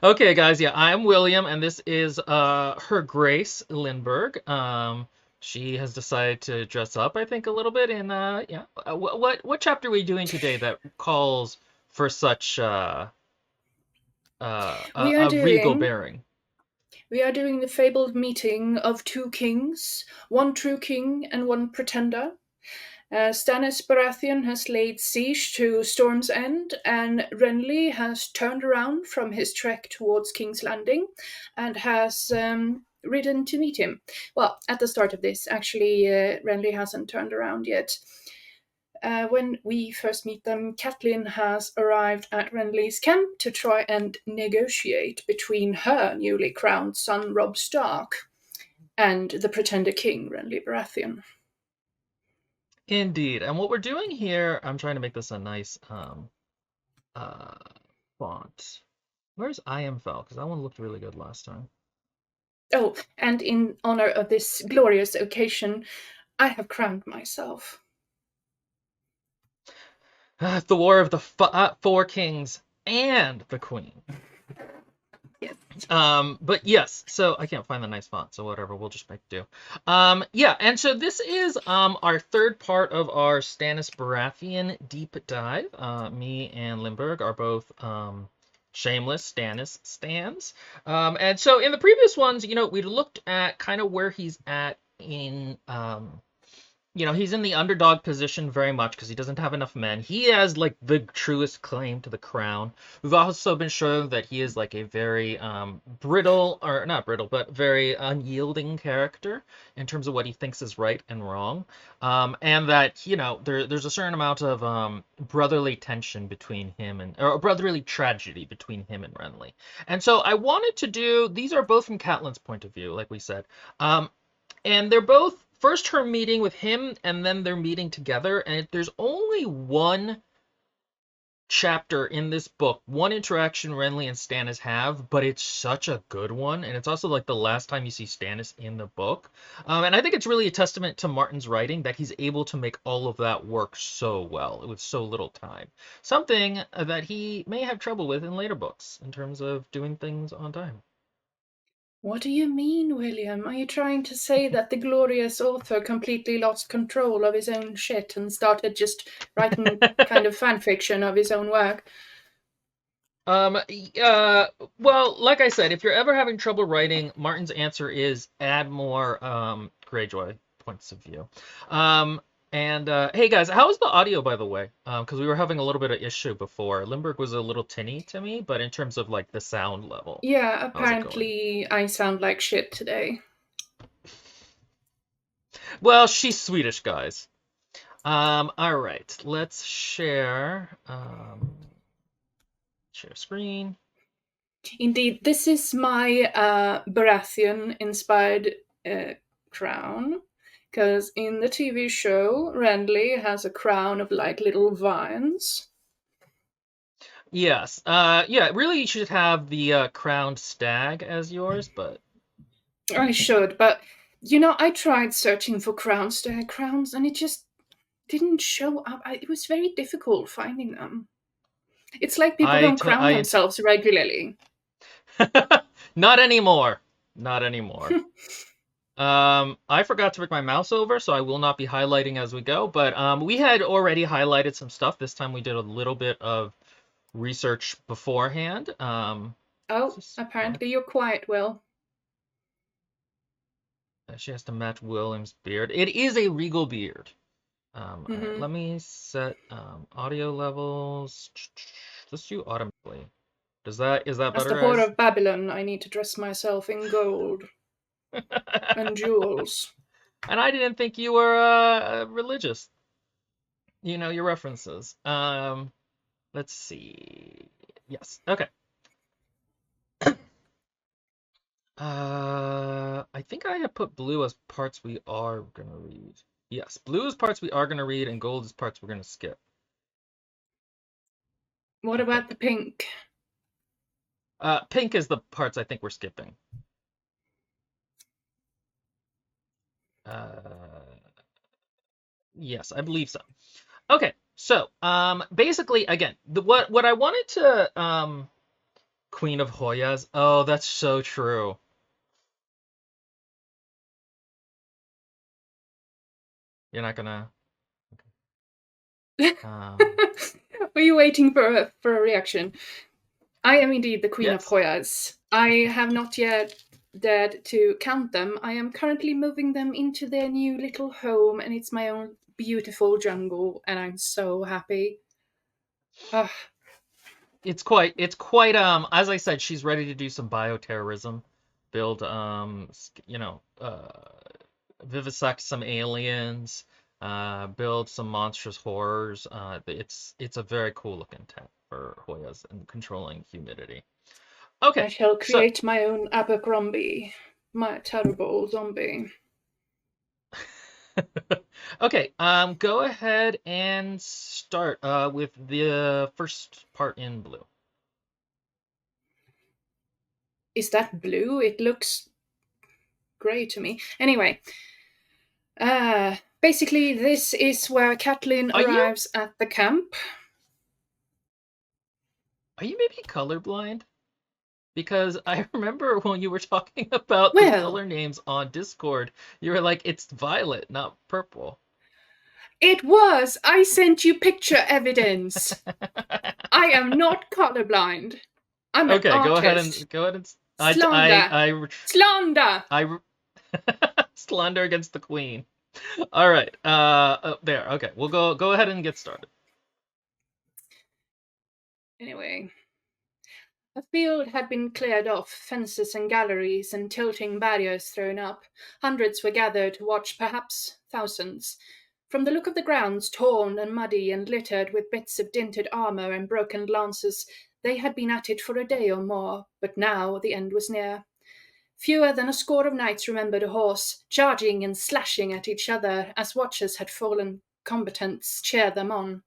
Okay, guys, yeah, I'm William, and this is Her Grace Lindbergh. She has decided to dress up, I think, a little bit in yeah. What chapter are we doing today that calls for such We are a regal doing bearing? we are doing the fabled meeting of two kings, one true king and one pretender. Stannis Baratheon has laid siege to Storm's End, and Renly has turned around from his trek towards King's Landing and has ridden to meet him. Well, at the start of this, actually, Renly hasn't turned around yet. When we first meet them, Catelyn has arrived at Renly's camp to try and negotiate between her newly crowned son Robb Stark and the pretender king Renly Baratheon. Indeed. And what we're doing here, I'm trying to make this a nice uh font. Where's IMFL? Because that one looked really good last time. Oh, and in honor of this glorious occasion, I have crowned myself. The War of the Four Kings and the Queen. Yes. But yes, so I can't find the nice font, so whatever, we'll just make do. Yeah, and so this is our third part of our Stannis Baratheon deep dive. Me and Limburg are both shameless Stannis stans. And so in the previous ones, we looked at kind of where he's at in he's in the underdog position very much because he doesn't have enough men. He has like the truest claim to the crown. We've also been shown that he is like a very brittle, or not brittle, but very unyielding character in terms of what he thinks is right and wrong. And that, there's a certain amount of brotherly tension between him or brotherly tragedy between him and Renly. And so I wanted to these are both from Catelyn's point of view, like we said. And they're both first her meeting with him and then they're meeting together. And there's only one chapter in this book, one interaction Renly and Stannis have, but it's such a good one. And it's also like the last time you see Stannis in the book. And I think it's really a testament to Martin's writing that he's able to make all of that work so well with so little time. Something that he may have trouble with in later books in terms of doing things on time. What do you mean, William? Are you trying to say that the glorious author completely lost control of his own shit and started just writing kind of fan fiction of his own work? Um, uh, well, like I said, if you're ever having trouble writing, Martin's answer is add more Greyjoy points of view. And hey guys, how was the audio by the way? Because we were having a little bit of issue before. Limburg was a little tinny to me, but in terms of like the sound level, Yeah, how's it going? apparently I sound like shit today. Well, she's Swedish, guys. All right, let's share screen. Indeed, this is my Baratheon inspired crown. Because in the TV show, Renly has a crown of like little vines. Yes. Yeah, really you should have the crowned stag as yours, but I should, but I tried searching for crowns and it just didn't show up. It was very difficult finding them. It's like people I don't t crown I themselves regularly. not anymore. Not anymore. I forgot to bring my mouse over, so I will not be highlighting as we go, but we had already highlighted some stuff. This time we did a little bit of research beforehand. Oh, apparently you're quiet, Will. She has to match William's beard. It is a regal beard. All right, Mm-hmm. let me set audio levels. Let's do automatically. Is that As the better, whore guys? of Babylon, I need to dress myself in gold and jewels. And I didn't think you were religious. You know your references. Let's see. Yes. Okay. I think I have put blue as parts we are gonna read. Yes, blue is parts we are gonna read, and gold is parts we're gonna skip. What I about the think. pink? Pink is the parts I think we're skipping. Uh, yes, I believe so. Okay, so basically, again, what I wanted to Queen of Hoyas. Oh, that's so true. You're not gonna. Um, Were you waiting for a reaction? I am indeed the Queen of yes. Hoyas. I have not yet dared to count them. I am currently moving them into their new little home, and it's my own beautiful jungle, and I'm so happy. Ah, It's quite as I said, she's ready to do some bioterrorism, build vivisect some aliens, build some monstrous horrors. It's a very cool looking tech for Hoyas and controlling humidity. I Okay, shall so create my own Abercrombie, my terrible zombie. okay, go ahead and start with the first part in blue. Is that blue? It looks grey to me. Anyway, basically, this is where Catelyn Are you arrives at the camp. are you maybe colorblind? Because I remember when you were talking about the Well, color names on Discord, you were like, it's violet, not purple. it was! I sent you picture evidence! I am not colorblind. I'm an Okay, artist. go ahead and Slander! Slander! I slander against the queen. All right, there. Okay, we'll go ahead and get started. Anyway, a field had been cleared off, fences and galleries and tilting barriers thrown up. Hundreds were gathered to watch, perhaps thousands. From the look of the grounds, torn and muddy and littered with bits of dinted armour and broken lances, they had been at it for a day or more, but now the end was near. Fewer than a score of knights remembered a horse, charging and slashing at each other as watchers had fallen combatants cheer them on.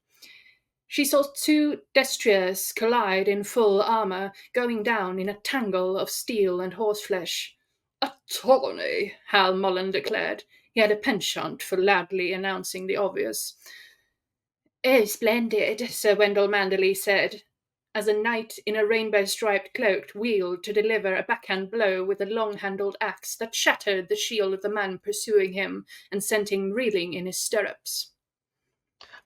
She saw two destriers collide in full armour, going down in a tangle of steel and horseflesh. "A tourney," Hal Mullen declared. He had a penchant for loudly announcing the obvious. "Oh, splendid," Sir Wendell Manderley said, as a knight in a rainbow-striped cloak wheeled to deliver a backhand blow with a long-handled axe that shattered the shield of the man pursuing him and sent him reeling in his stirrups.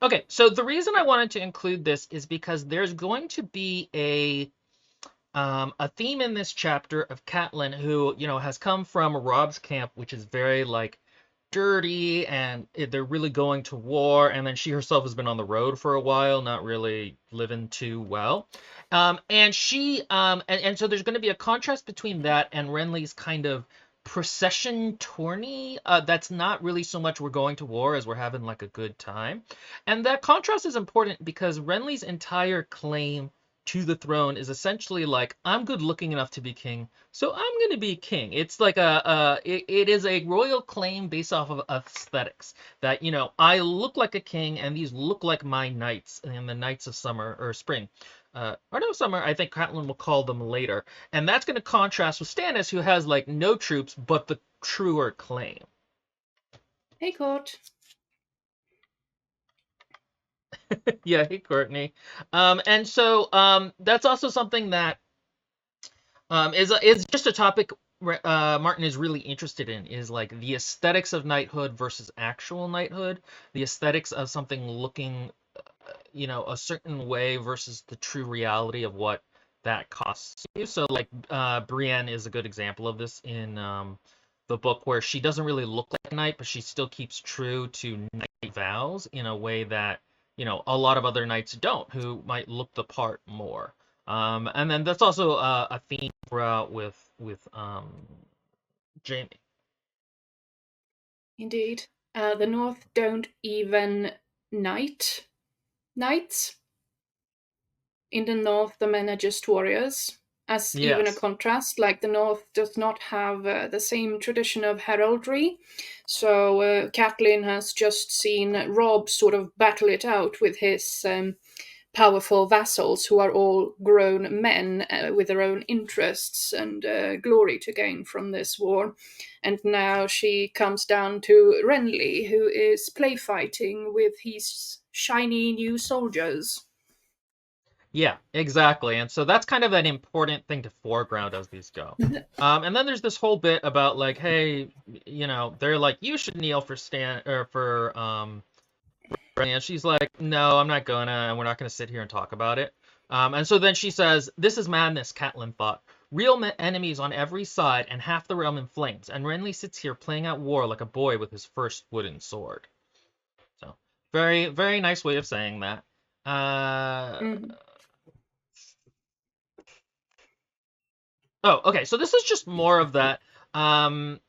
Okay, so the reason I wanted to include this is because there's going to be a theme in this chapter of Catelyn, who has come from Rob's camp, which is very like dirty, and they're really going to war, and then she herself has been on the road for a while, not really living too well. And so there's going to be a contrast between that and Renly's kind of procession tourney, that's not really so much we're going to war as we're having like a good time. And that contrast is important because Renly's entire claim to the throne is essentially like, I'm good looking enough to be king, so I'm going to be king. It's like it is a royal claim based off of aesthetics, that I look like a king and these look like my knights in the Knights of Summer or Spring. Or no, Summer, I think Catelyn will call them later. And that's going to contrast with Stannis, who has like no troops but the truer claim. Hey, Court. Yeah, hey Courtney. And so that's also something that is just a topic Martin is really interested in, is like the aesthetics of knighthood versus actual knighthood, the aesthetics of something looking, a certain way versus the true reality of what that costs you. So like Brienne is a good example of this in the book, where she doesn't really look like a knight, but she still keeps true to knight vows in a way that a lot of other knights don't, who might look the part more. And then that's also a theme throughout with Jamie. Indeed. The North don't even knights. In the North, the men are just warriors. As even a Yes. contrast, like the North does not have the same tradition of heraldry. So Catelyn has just seen Robb sort of battle it out with his powerful vassals, who are all grown men with their own interests and glory to gain from this war. And now she comes down to Renly, who is play fighting with his shiny new soldiers. Yeah, exactly. And so that's kind of an important thing to foreground as these go. And then there's this whole bit about like, hey, they're like, you should kneel for Stan or for and she's like, no, I'm not gonna, and we're not gonna sit here and talk about it. And so then she says, this is madness, Catelyn thought. Real enemies on every side, and half the realm in flames. And Renly sits here playing at war like a boy with his first wooden sword. So very, very nice way of saying that. Uh, Mhm. oh, okay. So this is just more of that. Um,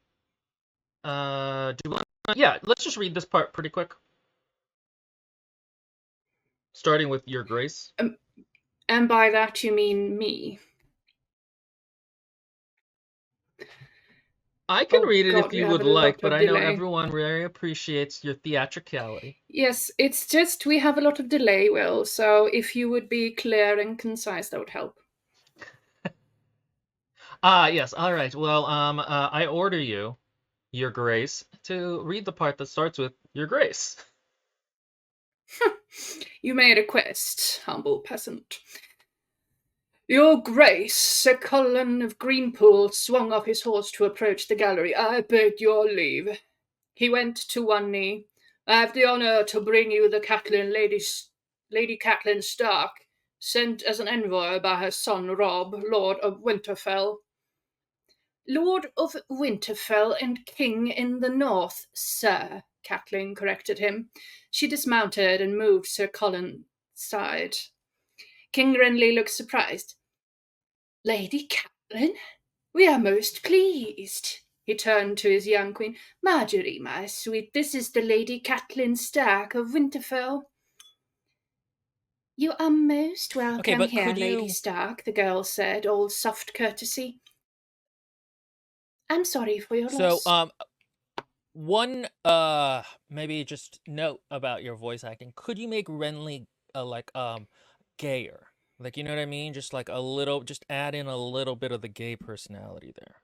do you want? Yeah, let's just read this part pretty quick, starting with Your Grace. Um, and by that you mean me. I can Oh read it if God, we you have would a like, lot but of I know delay. everyone very appreciates your theatricality. Yes, it's just we have a lot of delay, Will. So if you would be clear and concise, that would help. Ah, yes. All right. Well, I order you, Your Grace, to read the part that starts with Your Grace. You may request, humble peasant. Your Grace, Sir Cullen of Greenpool swung off his horse to approach the gallery. I beg your leave. He went to one knee. I have the honour to bring you the Lady Catelyn Stark, sent as an envoy by her son Rob, Lord of Winterfell. Lord of Winterfell and King in the North, sir, Catelyn corrected him. She dismounted and moved Sir Cullen's side. King Renly looked surprised. Lady Catelyn? We are most pleased. He turned to his young queen. Marjorie, my sweet, this is the Lady Catelyn Stark of Winterfell. You are most Okay, welcome but here, could Lady you? Stark, the girl said, all soft courtesy. I'm sorry for your So, loss. one maybe just note about your voice acting. Could you make Renly like gayer? Like, you know what I mean? Just like a little, just add in a little bit of the gay personality there.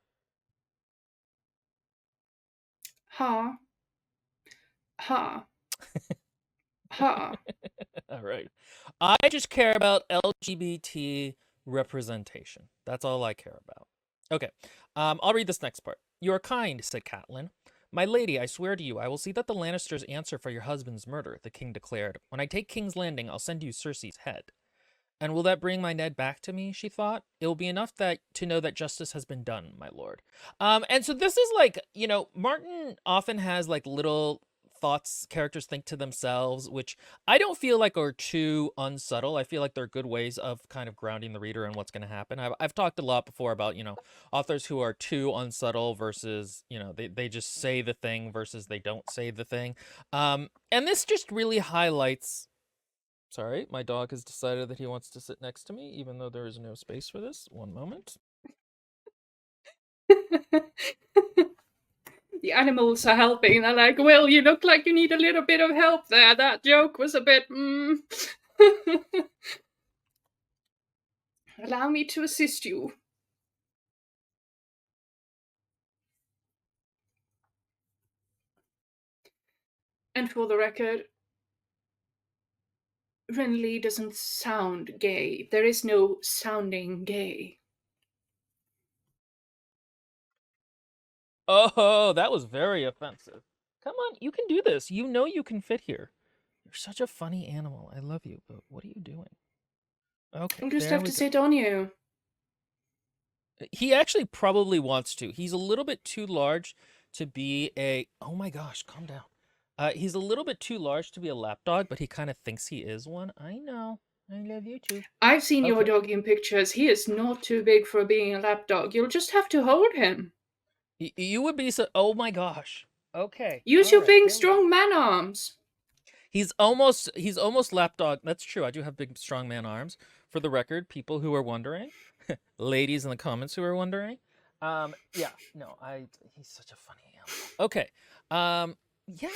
Ha, ha, ha. All right. I just care about LGBT representation. That's all I care about. Okay. I'll read this next part. You are kind, said Catelyn. My lady, I swear to you, I will see that the Lannisters answer for your husband's murder, the king declared. When I take King's Landing, I'll send you Cersei's head. And will that bring my Ned back to me? She thought. It will be enough that to know that justice has been done, my lord. And so this is like, Martin often has like little thoughts characters think to themselves, which I don't feel like are too unsubtle. I feel like they're good ways of kind of grounding the reader in what's going to happen. I've talked a lot before about, authors who are too unsubtle versus, they just say the thing versus they don't say the thing. And this just really highlights. Sorry, my dog has decided that he wants to sit next to me, even though there is no space for this. One moment. The animals are helping. They're like, Will, you look like you need a little bit of help there. That joke was a bit. Allow me to assist you. And for the record, Renly doesn't sound gay. There is no sounding gay. Oh, that was very offensive. Come on, you can do this. You know you can fit here. You're such a funny animal. I love you, but what are you doing? Okay, I just there have we to go. sit on you. He actually probably wants to. He's a little bit too large to be a. Oh my gosh, calm down. He's a little bit too large to be a lapdog, but he kind of thinks he is one. I know. I love you too. I've seen your Okay. dog in pictures. He is not too big for being a lapdog. You'll just have to hold him. You would be so. Oh my gosh. Okay. Use All your right. big, There we go. strong man arms. He's almost lapdog. That's true. I do have big strong man arms. For the record, people who are wondering, ladies in the comments who are wondering. Yeah, no, he's such a funny animal. Okay. Yeah.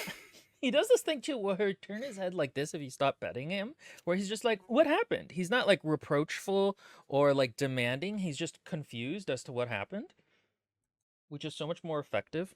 He does this thing too where he'll turn his head like this if you stop petting him, where he's just like, what happened? He's not like reproachful or like demanding. He's just confused as to what happened, which is so much more effective.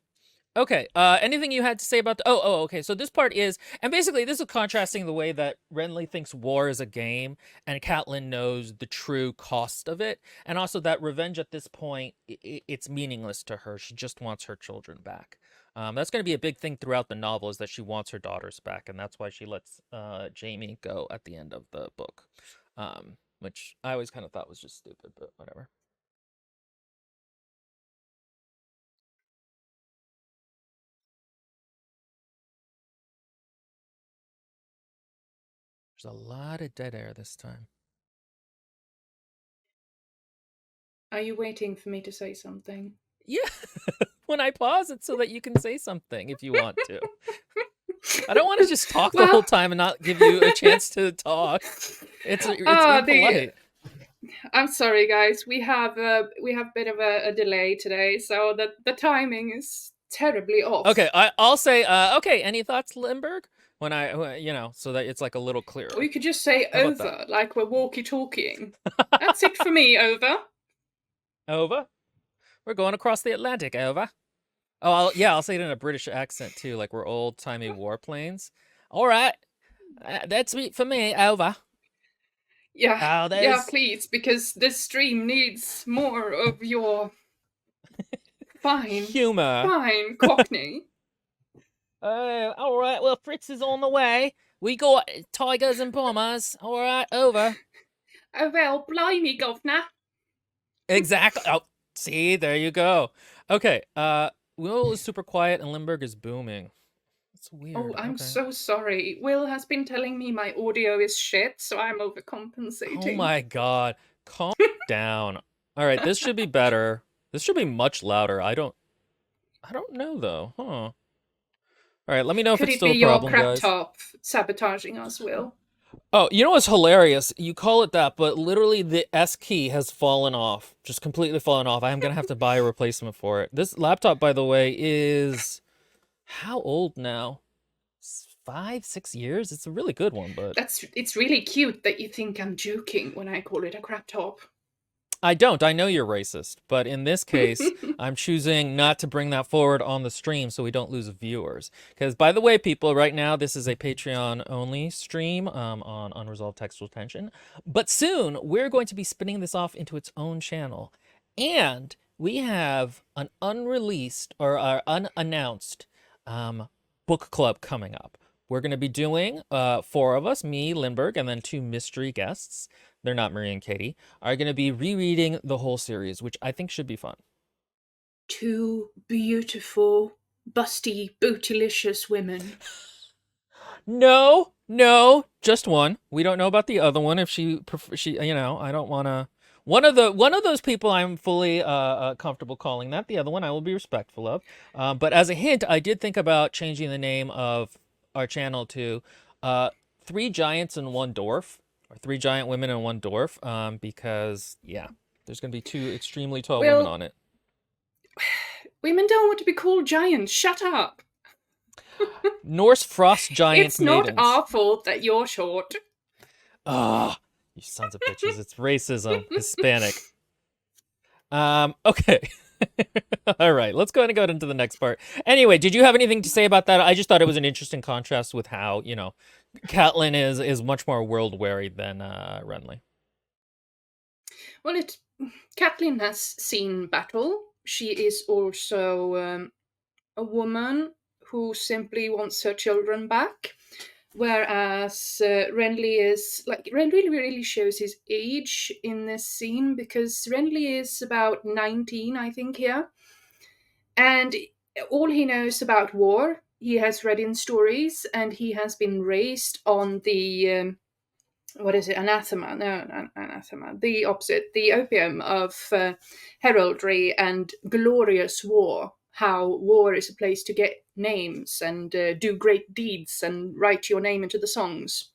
Okay. Anything you had to say about the? Okay. So this part is, and basically this is contrasting the way that Renly thinks war is a game, and Catelyn knows the true cost of it, and also that revenge at this point it's meaningless to her. She just wants her children back. That's going to be a big thing throughout the novel is that she wants her daughters back, and that's why she lets Jaime go at the end of the book, which I always kind of thought was just stupid, but whatever. There's a lot of dead air this time. Are you waiting for me to say something? Yeah. When I pause, it's so that you can say something if you want to. I don't want to just talk the whole time and not give you a chance to talk. It's impolite. I'm sorry, guys. We have a bit of a delay today, so the timing is terribly off. Okay, I'll say. Okay, any thoughts, Limburg? When so that it's like a little clearer. Or you could just say over, like we're walkie-talkieing. That's it for me. Over. Over. We're going across the Atlantic. Over. Oh, I'll say it in a British accent too, like we're old-timey warplanes. All right, that's it for me. Over. Yeah, yeah, please, because this stream needs more of your humor. Fine, Cockney. All right. Well, Fritz is on the way. We got tigers and bombers. All right, over. Oh well, blimey, governor. Exactly. Oh, see, there you go. Okay. Will is super quiet and Limburg is booming. It's weird. Oh, I'm so sorry. Will has been telling me my audio is shit, so I'm overcompensating. Oh my god. Calm down. All right, this should be better. This should be much louder. I don't know though. Huh. All right, let me know if it's still a problem, guys. Could it be your crap top sabotaging us, Will? Oh, you know what's hilarious? You call it that, but literally the S key has fallen off. Just completely fallen off. I'm going to have to buy a replacement for it. This laptop, by the way, is how old now? 5, 6 years? It's a really good one, but it's really cute that you think I'm joking when I call it a crap top. I don't. I know you're racist, but in this case, I'm choosing not to bring that forward on the stream so we don't lose viewers. Because, by the way, people, right now, this is a Patreon-only stream on Unresolved Textual Tension. But soon, we're going to be spinning this off into its own channel. And we have an unreleased or unannounced book club coming up. We're going to be doing 4 of us, me, Lindbergh, and then 2 mystery guests. They're not Marie and Katie, are going to be rereading the whole series, which I think should be fun. 2 beautiful, busty, bootylicious women. No, just one. We don't know about the other one. If she, I don't want to. One of those people I'm fully comfortable calling that. The other one I will be respectful of. But as a hint, I did think about changing the name of our channel to 3 Giants and 1 Dwarf. Or 3 giant women and 1 dwarf, because, yeah, there's going to be 2 extremely tall women on it. Women don't want to be called giants. Shut up. Norse frost giants. It's not our fault that you're short. Ah, you sons of bitches. It's racism. Hispanic. Okay. All right, let's go ahead and go into the next part. Anyway, did you have anything to say about that? I just thought it was an interesting contrast with how, Catelyn is much more world-weary than Renly. Well, Catelyn has seen battle. She is also a woman who simply wants her children back. Whereas Renly really shows his age in this scene, because Renly is about 19, I think, here. And all he knows about war, he has read in stories, and he has been raised on the, anathema? No, anathema. The opposite, the opium of heraldry and glorious war. How war is a place to get names and do great deeds and write your name into the songs.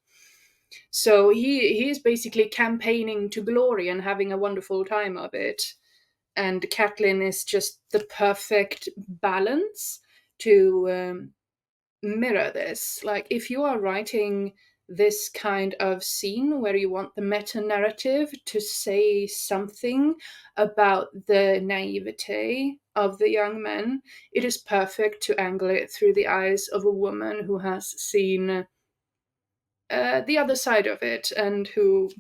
So he is basically campaigning to glory and having a wonderful time of it. And Catelyn is just the perfect balance to mirror this. Like, if you are writing this kind of scene where you want the meta narrative to say something about the naivete of the young men, it is perfect to angle it through the eyes of a woman who has seen the other side of it, and who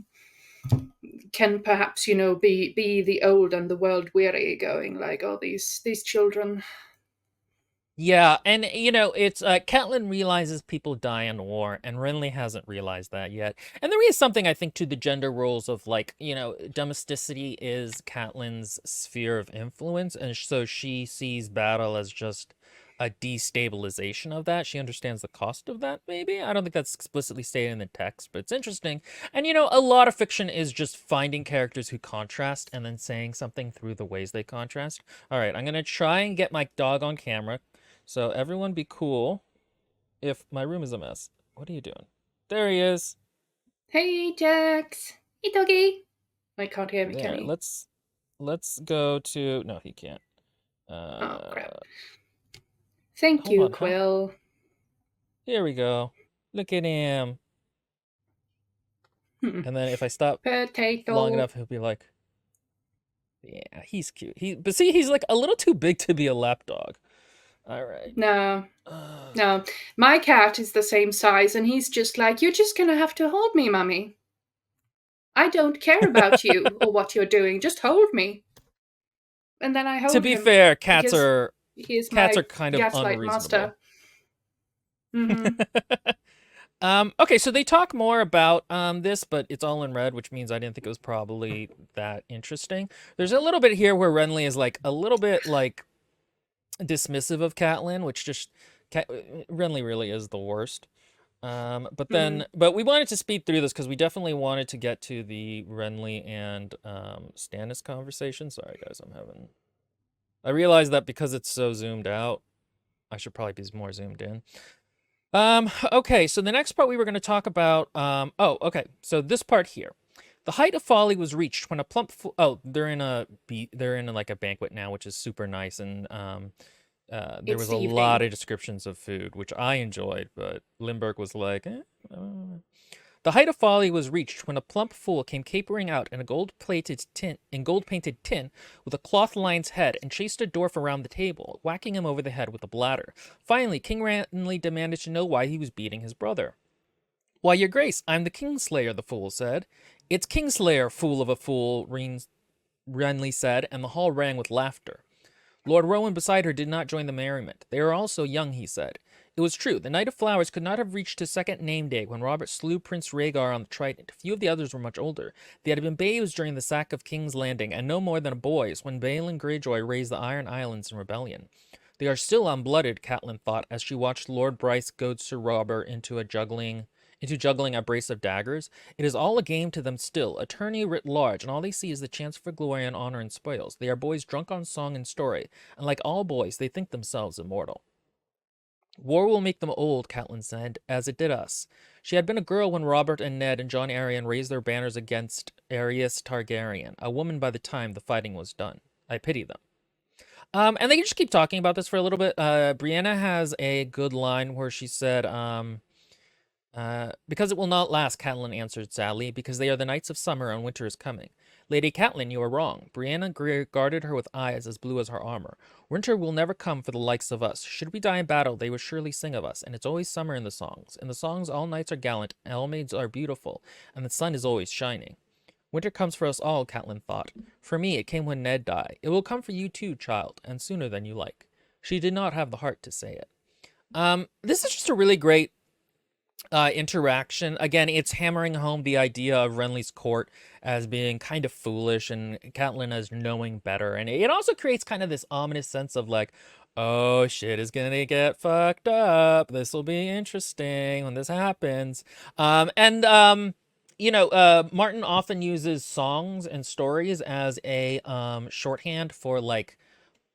can perhaps, be the old and the world weary, going like, oh, these children. Yeah, and it's Catelyn realizes people die in war, and Renly hasn't realized that yet. And there is something, I think, to the gender roles of, like, domesticity is Catelyn's sphere of influence, and so she sees battle as just a destabilization of that. She understands the cost of that, maybe. I don't think that's explicitly stated in the text, but it's interesting. And a lot of fiction is just finding characters who contrast and then saying something through the ways they contrast. All right, I'm gonna try and get my dog on camera. So everyone be cool if my room is a mess. What are you doing? There he is. Hey, Jax. Hey, doggy. I can't hear me, can There. he? Let's go to no, he can't. Oh, crap. Thank Hold you, on, Quill. Here we go. Look at him. And then if I stop Potato. long enough, he'll be like, yeah, he's cute. But see, he's like a little too big to be a lapdog. All right. No. No. My cat is the same size, and he's just like, you're just gonna have to hold me, Mummy. I don't care about you or what you're doing. Just hold me. And then I hold him. To be fair, cats because are he is cats my are kind of gaslight unreasonable. master. Okay, so they talk more about this, but it's all in red, which means I didn't think it was probably that interesting. There's a little bit here where Renly is like a little bit like dismissive of Catelyn, which just Renly really is the worst. But we wanted to speed through this because we definitely wanted to get to the Renly and Stannis conversation. Sorry, guys, I realize that because it's so zoomed out, I should probably be more zoomed in. Okay, so the next part we were going to talk about, okay, so this part here. The height of folly was reached when a plump, they're in like a banquet now, which is super nice, and there was a lot of descriptions of food, which I enjoyed, but Lindbergh was like, The height of folly was reached when a plump fool came capering out in a gold-painted tin with a cloth lion's head and chased a dwarf around the table, whacking him over the head with a bladder. Finally, King Renly demanded to know why he was beating his brother. Why, your grace, I'm the Kingslayer, the fool said. It's Kingslayer, fool of a fool, Renly said, and the hall rang with laughter. Lord Rowan beside her did not join the merriment. They are all so young, he said. It was true. The Knight of Flowers could not have reached his second name day when Robert slew Prince Rhaegar on the Trident. Few of the others were much older. They had been babes during the sack of King's Landing, and no more than boys when Balon Greyjoy raised the Iron Islands in rebellion. They are still unblooded, Catelyn thought, as she watched Lord Bryce goad Sir Robert into juggling a brace of daggers. It is all a game to them still, a tourney writ large, and all they see is the chance for glory and honor and spoils. They are boys drunk on song and story, and like all boys, they think themselves immortal. War will make them old, Catelyn said, as it did us. She had been a girl when Robert and Ned and Jon Arryn raised their banners against Aerys Targaryen, a woman by the time the fighting was done. I pity them. And they can just keep talking about this for a little bit. Brianna has a good line where she said, because it will not last, Catelyn answered sadly, because they are the nights of summer and winter is coming. Lady Catelyn, you are wrong. Brianna regarded her with eyes as blue as her armor. Winter will never come for the likes of us. Should we die in battle, they would surely sing of us, and it's always summer in the songs. In the songs, all knights are gallant, all maids are beautiful, and the sun is always shining. Winter comes for us all, Catelyn thought. For me, it came when Ned died. It will come for you too, child, and sooner than you like. She did not have the heart to say it. This is just a really great interaction. Again, it's hammering home the idea of Renly's court as being kind of foolish and Catelyn as knowing better. And it also creates kind of this ominous sense of like, oh, shit is gonna get fucked up. This will be interesting when this happens. Martin often uses songs and stories as a shorthand for like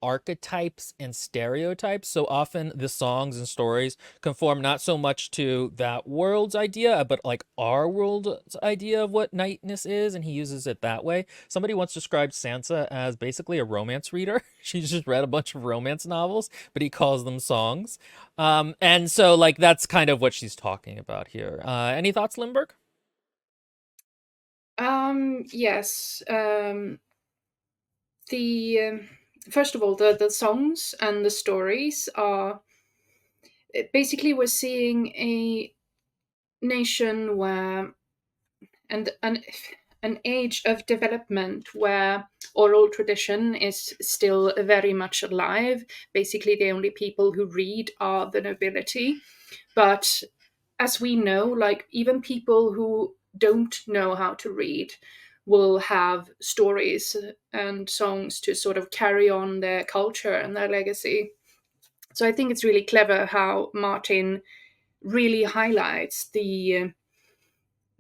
archetypes and stereotypes. So often the songs and stories conform not so much to that world's idea, but like our world's idea of what knightness is, and he uses it that way. Somebody once described Sansa as basically a romance reader. She's just read a bunch of romance novels, but he calls them songs. And so like that's kind of what she's talking about here. Any thoughts, Lindbergh? Yes. The first of all, the songs and the stories are basically, we're seeing a nation where and an age of development where oral tradition is still very much alive. Basically, the only people who read are the nobility. But as we know, like even people who don't know how to read will have stories and songs to sort of carry on their culture and their legacy. So I think it's really clever how Martin really highlights the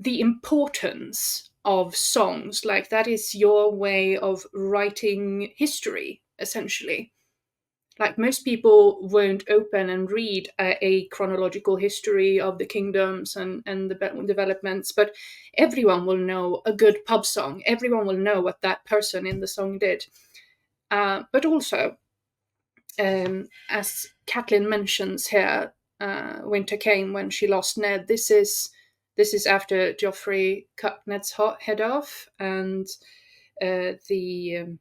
importance of songs. Like that is your way of writing history, essentially. Like most people won't open and read a chronological history of the kingdoms and the developments, but everyone will know a good pub song. Everyone will know what that person in the song did. But also, as Catelyn mentions here, winter came when she lost Ned. This is after Joffrey cut Ned's head off, and the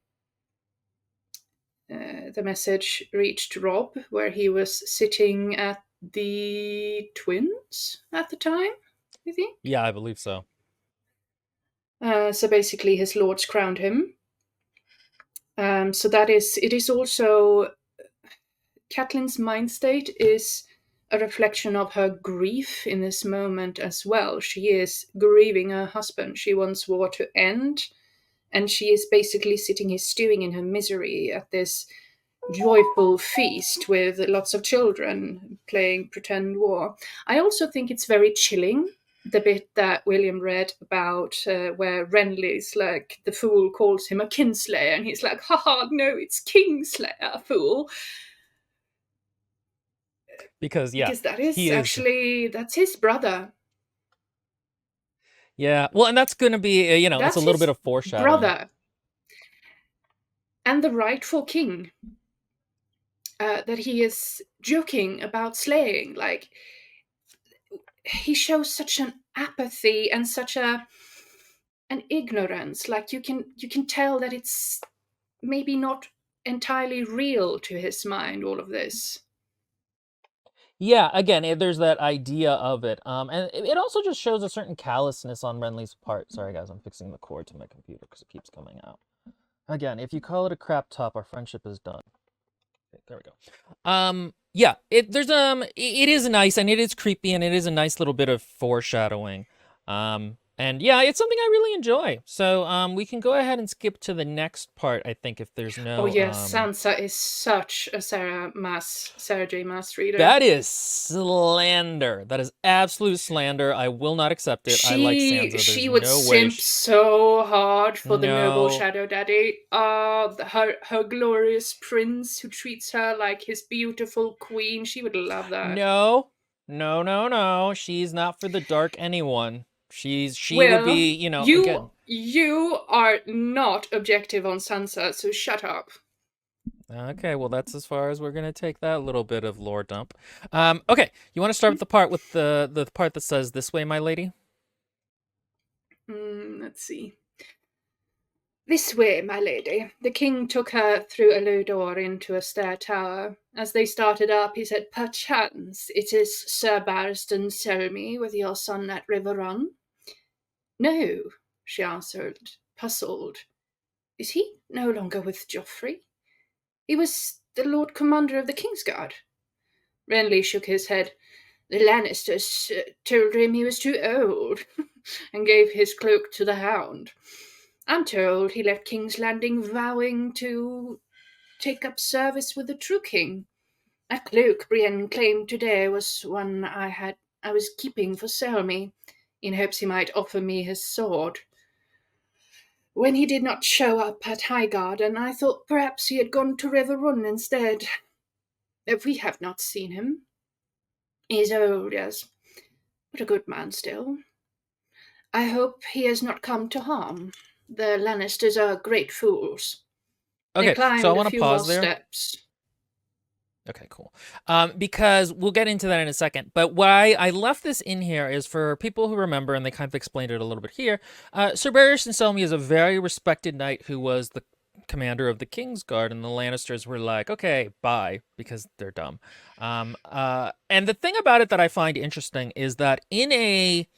message reached Rob, where he was sitting at the Twins at the time, I think. Yeah, I believe so. So basically, his lords crowned him. So that is, it is also, Catelyn's mind state is a reflection of her grief in this moment as well. She is grieving her husband. She wants war to end, and she is basically sitting here stewing in her misery at this joyful feast with lots of children playing pretend war. I also think it's very chilling, the bit that William read about where Renly's like, the fool calls him a kinslayer, and he's like, haha, no, it's Kingslayer, fool. Because yeah, Because that he is is. actually, that's his brother. Yeah, well, and that's going to be, it's a That's little bit his of foreshadowing. brother. And the rightful king. That he is joking about slaying. Like, he shows such an apathy and such an ignorance. Like you can tell that it's maybe not entirely real to his mind, all of this. Yeah, again, there's that idea of it. And it also just shows a certain callousness on Renly's part. Sorry, guys, I'm fixing the cord to my computer because it keeps coming out. Again, if you call it a crap top, our friendship is done. Okay, there we go. Yeah, it is nice and it is creepy and it is a nice little bit of foreshadowing. And yeah, it's something I really enjoy. So we can go ahead and skip to the next part, I think, if there's Oh no yes, Sansa is such a Sarah J. Maas reader. That is slander. That is absolute slander. I will not accept it. I like She Sansa. There's she would no way. simp so hard for the noble No. shadow daddy. Her glorious prince who treats her like his beautiful queen. She would love that. No. No, no, no. She's not for the dark anyone. She would Well, be, you again. you are not objective on Sansa, so shut up. Okay, well that's as far as we're gonna take that little bit of lore dump. Okay, you want to start with the part that says "This way, my lady"? Let's see. This way, my lady. The king took her through a low door into a stair tower. As they started up, he said, "Perchance it is Sir Barristan Selmy with your son at River Run?" "No," she answered, puzzled. "Is he no longer with Joffrey? He was the Lord Commander of the Kingsguard." Renly shook his head. "The Lannisters told him he was too old, and gave his cloak to the Hound. I'm told he left King's Landing vowing to take up service with the true king. That cloak Brienne claimed today was one I was keeping for Selmy, in hopes he might offer me his sword." when he did not show up at Highgarden, I thought perhaps he had gone to River Run instead. We have not seen him. He's old, yes, but a good man still. I hope he has not come to harm. The Lannisters are great fools. They Okay, so I climbed a want to few more pause there. steps. Okay, cool. Because we'll get into that in a second. But why I left this in here is for people who remember, and they kind of explained it a little bit here. Sir Barristan Selmy is a very respected knight who was the commander of the Kingsguard, and the Lannisters were like, okay, bye, because they're dumb. And the thing about it that I find interesting is that in a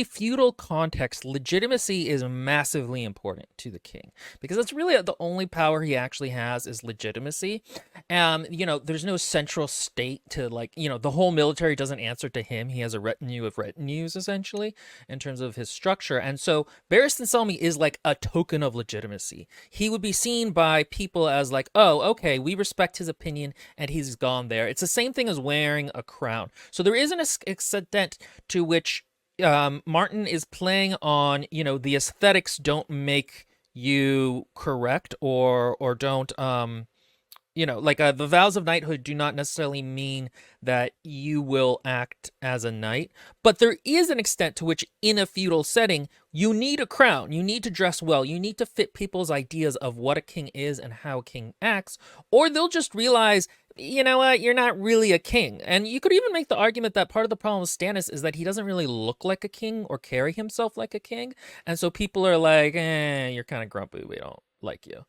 feudal context, legitimacy is massively important to the king because that's really the only power he actually has is legitimacy. There's no central state to the whole military doesn't answer to him. He has a retinue of retinues essentially in terms of his structure. And so Barristan Selmy is like a token of legitimacy. He would be seen by people as like, oh, okay, we respect his opinion and he's gone there. It's the same thing as wearing a crown. So there is an extent to which Martin is playing on, the aesthetics don't make you correct or don't the vows of knighthood do not necessarily mean that you will act as a knight, but there is an extent to which in a feudal setting you need a crown, you need to dress well, you need to fit people's ideas of what a king is and how a king acts, or they'll just realize, you know what, you're not really a king. And you could even make the argument that part of the problem with Stannis is that he doesn't really look like a king or carry himself like a king, and so people are like, you're kind of grumpy, we don't like you.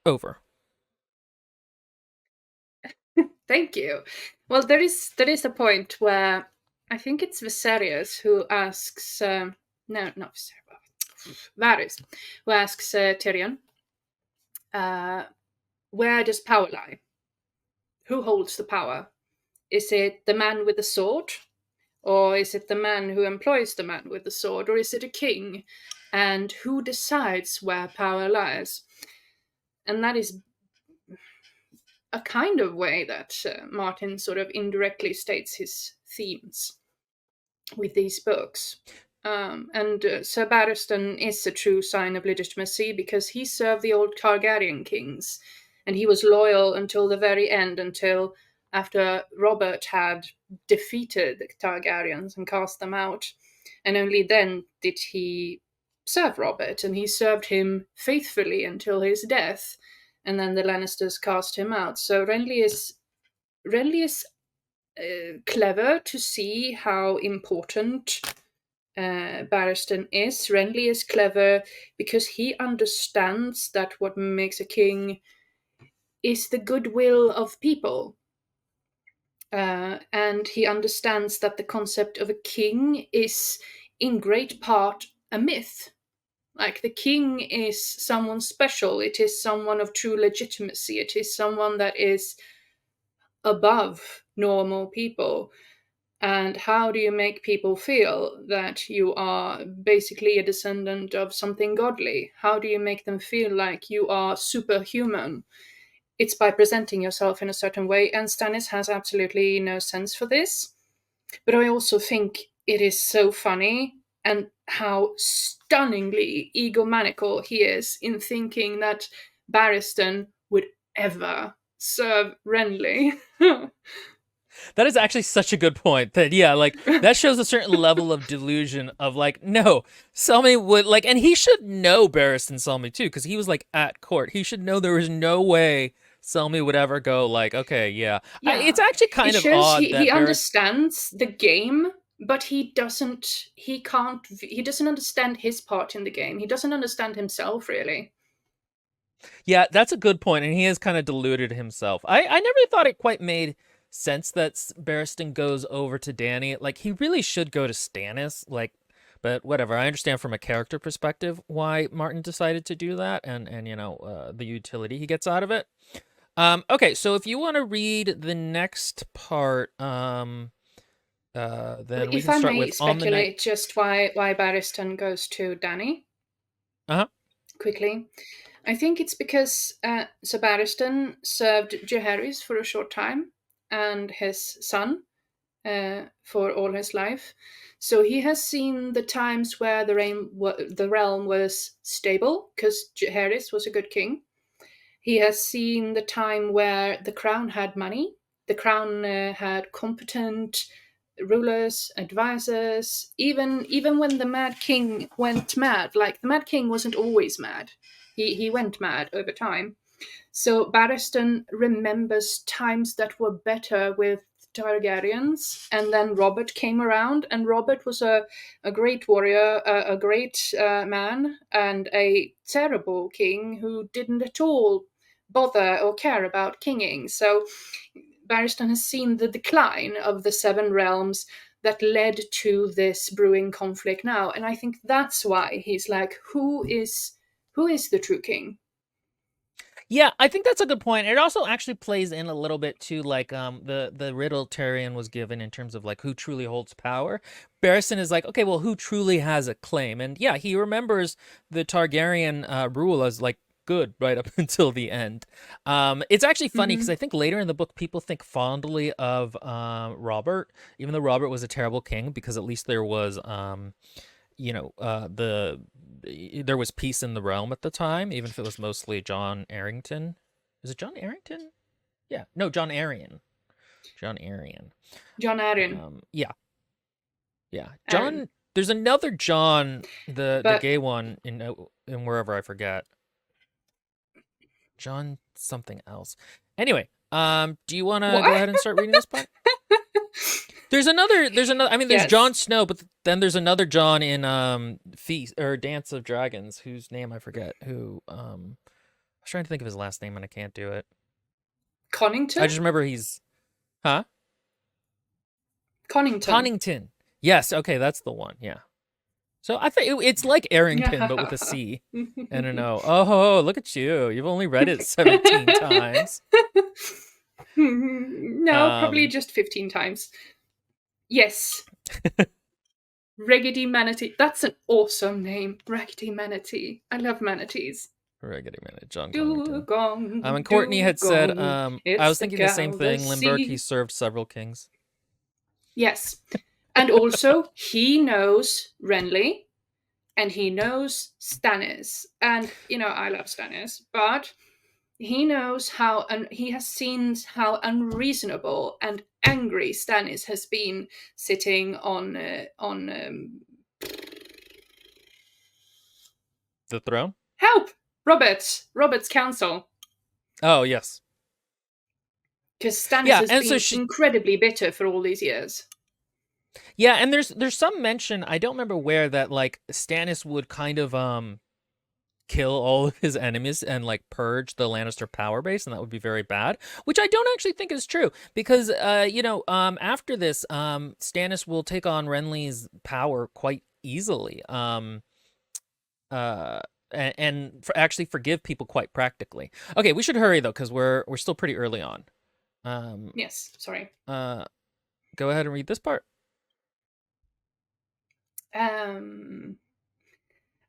Over. Thank you. Well, there is a point where I think it's Viserys who asks, no, not Viserys, Varys, who asks Tyrion, where does power lie? Who holds the power? Is it the man with the sword? Or is it the man who employs the man with the sword? Or is it a king? And who decides where power lies? And that is a kind of way that Martin sort of indirectly states his themes with these books. And Sir Barristan is a true sign of legitimacy because he served the old Targaryen kings, and he was loyal until the very end, until after Robert had defeated the Targaryens and cast them out. And only then did he serve Robert, and he served him faithfully until his death. And then the Lannisters cast him out. So Renly is clever to see how important Barristan is. Renly is clever because he understands that what makes a king is the goodwill of people. And he understands that the concept of a king is in great part a myth. Like the king is someone special, it is someone of true legitimacy, it is someone that is above normal people. And how do you make people feel that you are basically a descendant of something godly? How do you make them feel like you are superhuman? It's by presenting yourself in a certain way, and Stannis has absolutely no sense for this. But I also think it is so funny and how stunningly egomaniacal he is in thinking that Barristan would ever serve Renly. That is actually such a good point that, that shows a certain level of delusion of no, Selmy would and he should know Barristan Selmy too, because he was at court. He should know there was no way Selmy would ever go okay, yeah. It's actually kind of odd that he understands the game, but he doesn't understand his part in the game. He doesn't understand himself, really. Yeah, that's a good point, and he has kind of deluded himself. I never thought it quite made sense that Barristan goes over to Dany. He really should go to Stannis, but whatever. I understand from a character perspective why Martin decided to do that, and the utility he gets out of it. Okay, so if you want to read the next part, then we can start with if I may speculate just why Barristan goes to Dany. Quickly. I think it's because Sir Barristan served Jaehaerys for a short time, and his son, for all his life. So he has seen the times where the realm was stable, because Jaehaerys was a good king. He has seen the time where the crown had money, the crown had competent rulers, advisors. Even when the Mad King went mad, like the Mad King wasn't always mad. He went mad over time. So Barristan remembers times that were better with Targaryens, and then Robert came around, and Robert was a great warrior, a great man, and a terrible king who didn't at all bother or care about kinging. So Barristan has seen the decline of the Seven Realms that led to this brewing conflict now, and I think that's why he's like, who is the true king? Yeah, I think that's a good point. It also actually plays in a little bit to like the riddle Tyrion was given in terms of like who truly holds power. Barristan is like, okay, well, who truly has a claim? And yeah, he remembers the Targaryen rule as like good right up until the end. It's actually funny because Mm-hmm. I think later in the book people think fondly of Robert, even though Robert was a terrible king, because at least there was there was peace in the realm at the time, even if it was mostly John Arrington. Is it John Arrington? Yeah, no, John Arryn. John Arryn. Jon Arryn. Yeah, yeah. Arryn. John. There's another John, the But gay one in wherever I forget. John something else. Anyway, do you want to go what? ahead and start reading this part? There's another. I mean, there's Yes. Jon Snow, but then there's another John in Feast or Dance of Dragons, whose name I forget. Who I was trying to think of his last name and I can't do it. I Connington? just remember he's huh Connington. Connington. Yes, okay, that's the one. Yeah. So I think it's like Arrington, but with a C and an O. Oh, look at you! You've only read it 17 times. No, probably Um, just 15 times. Yes. Raggedy Manatee. That's an awesome name. Raggedy Manatee. I love manatees. Regular minute, John Connington. Dugong, And Courtney had said, dugong, I it's was the thinking the same thing. Limburg, he galaxy. served several kings. Yes. And also, he knows Renly, and he knows Stannis. And, I love Stannis, but he knows he has seen how unreasonable and angry Stannis has been sitting on The throne? help Robert's council, Oh, yes. because Stannis Yeah, has and so been incredibly bitter for all these years. yeah, and there's some mention, I don't remember where, that like Stannis would kind of kill all of his enemies and like purge the Lannister power base, and that would be very bad, which I don't actually think is true, because after this Stannis will take on Renly's power quite easily. Uh actually forgive people quite practically. Okay, we should hurry though, because we're still pretty early on. Yes, sorry. Go ahead and read this part. On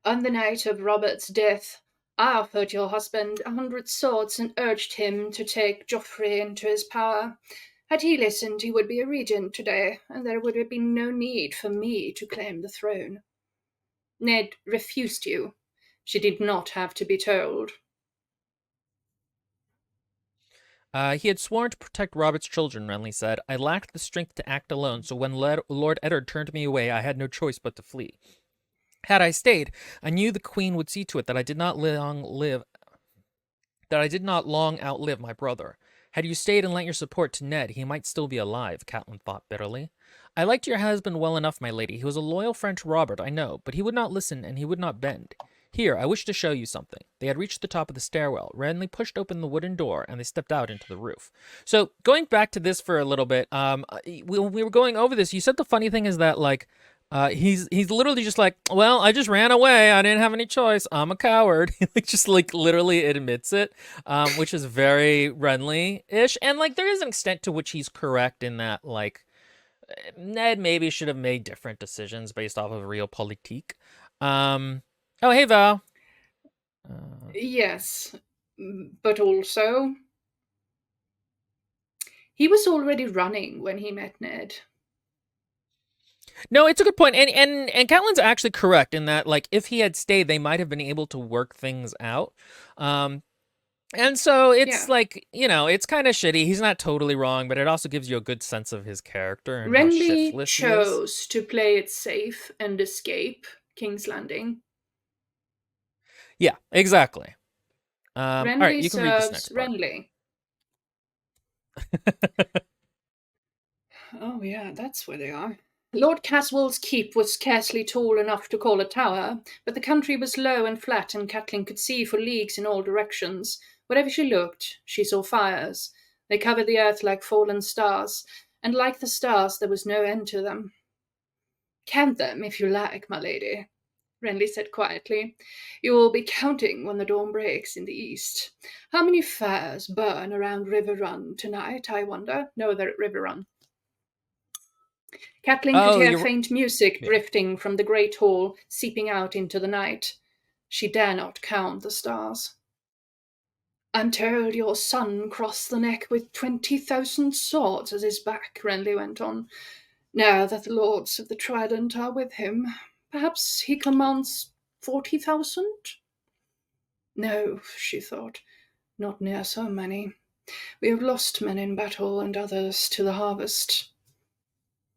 the night of Robert's death, I offered your husband 100 swords and urged him to take Joffrey into his power. Had he listened, he would be a regent today, and there would have been no need for me to claim the throne. Ned refused you. She did not have to be told. He had sworn to protect Robert's children, Renly said. I lacked the strength to act alone, so when Lord Eddard turned me away, I had no choice but to flee. Had I stayed, I knew the Queen would see to it that I did not long outlive my brother. Had you stayed and lent your support to Ned, he might still be alive, Catelyn thought bitterly. I liked your husband well enough, my lady. He was a loyal French Robert, I know, but he would not listen and he would not bend. Here, I wish to show you something. They had reached the top of the stairwell. Renly pushed open the wooden door, and they stepped out into the roof. So, going back to this for a little bit, when we were going over this, you said the funny thing is that, like, he's literally just like, well, I just ran away. I didn't have any choice. I'm a coward. Just like literally admits it, which is very Renly-ish. And like there is an extent to which he's correct in that like Ned maybe should have made different decisions based off of realpolitik. Oh, hey, Val. Yes, but also, he was already running when he met Ned. No, it's a good point, and Catelyn's actually correct in that, like, if he had stayed, they might have been able to work things out. Um, and so it's Yeah. like, it's kind of shitty. He's not totally wrong, but it also gives you a good sense of his character and how Renly shiftless he is. chose to play it safe and escape King's Landing. Yeah, exactly. All right, Renly you can read this serves next part. Renly. Oh, yeah, that's where they are. Lord Caswell's keep was scarcely tall enough to call a tower, but the country was low and flat, and Catelyn could see for leagues in all directions. Wherever she looked, she saw fires. They covered the earth like fallen stars, and like the stars, there was no end to them. Count them, if you like, my lady, Renly said quietly. You will be counting when the dawn breaks in the east. How many fires burn around River Run tonight, I wonder? No, the River Run. Catelyn could Oh, hear you're faint music yeah. drifting from the great hall, seeping out into the night. She dare not count the stars. I'm told your son crossed the neck with 20,000 swords at his back, Renly went on. Now that the lords of the Trident are with him, perhaps he commands 40,000? No, she thought, not near so many. We have lost men in battle and others to the harvest.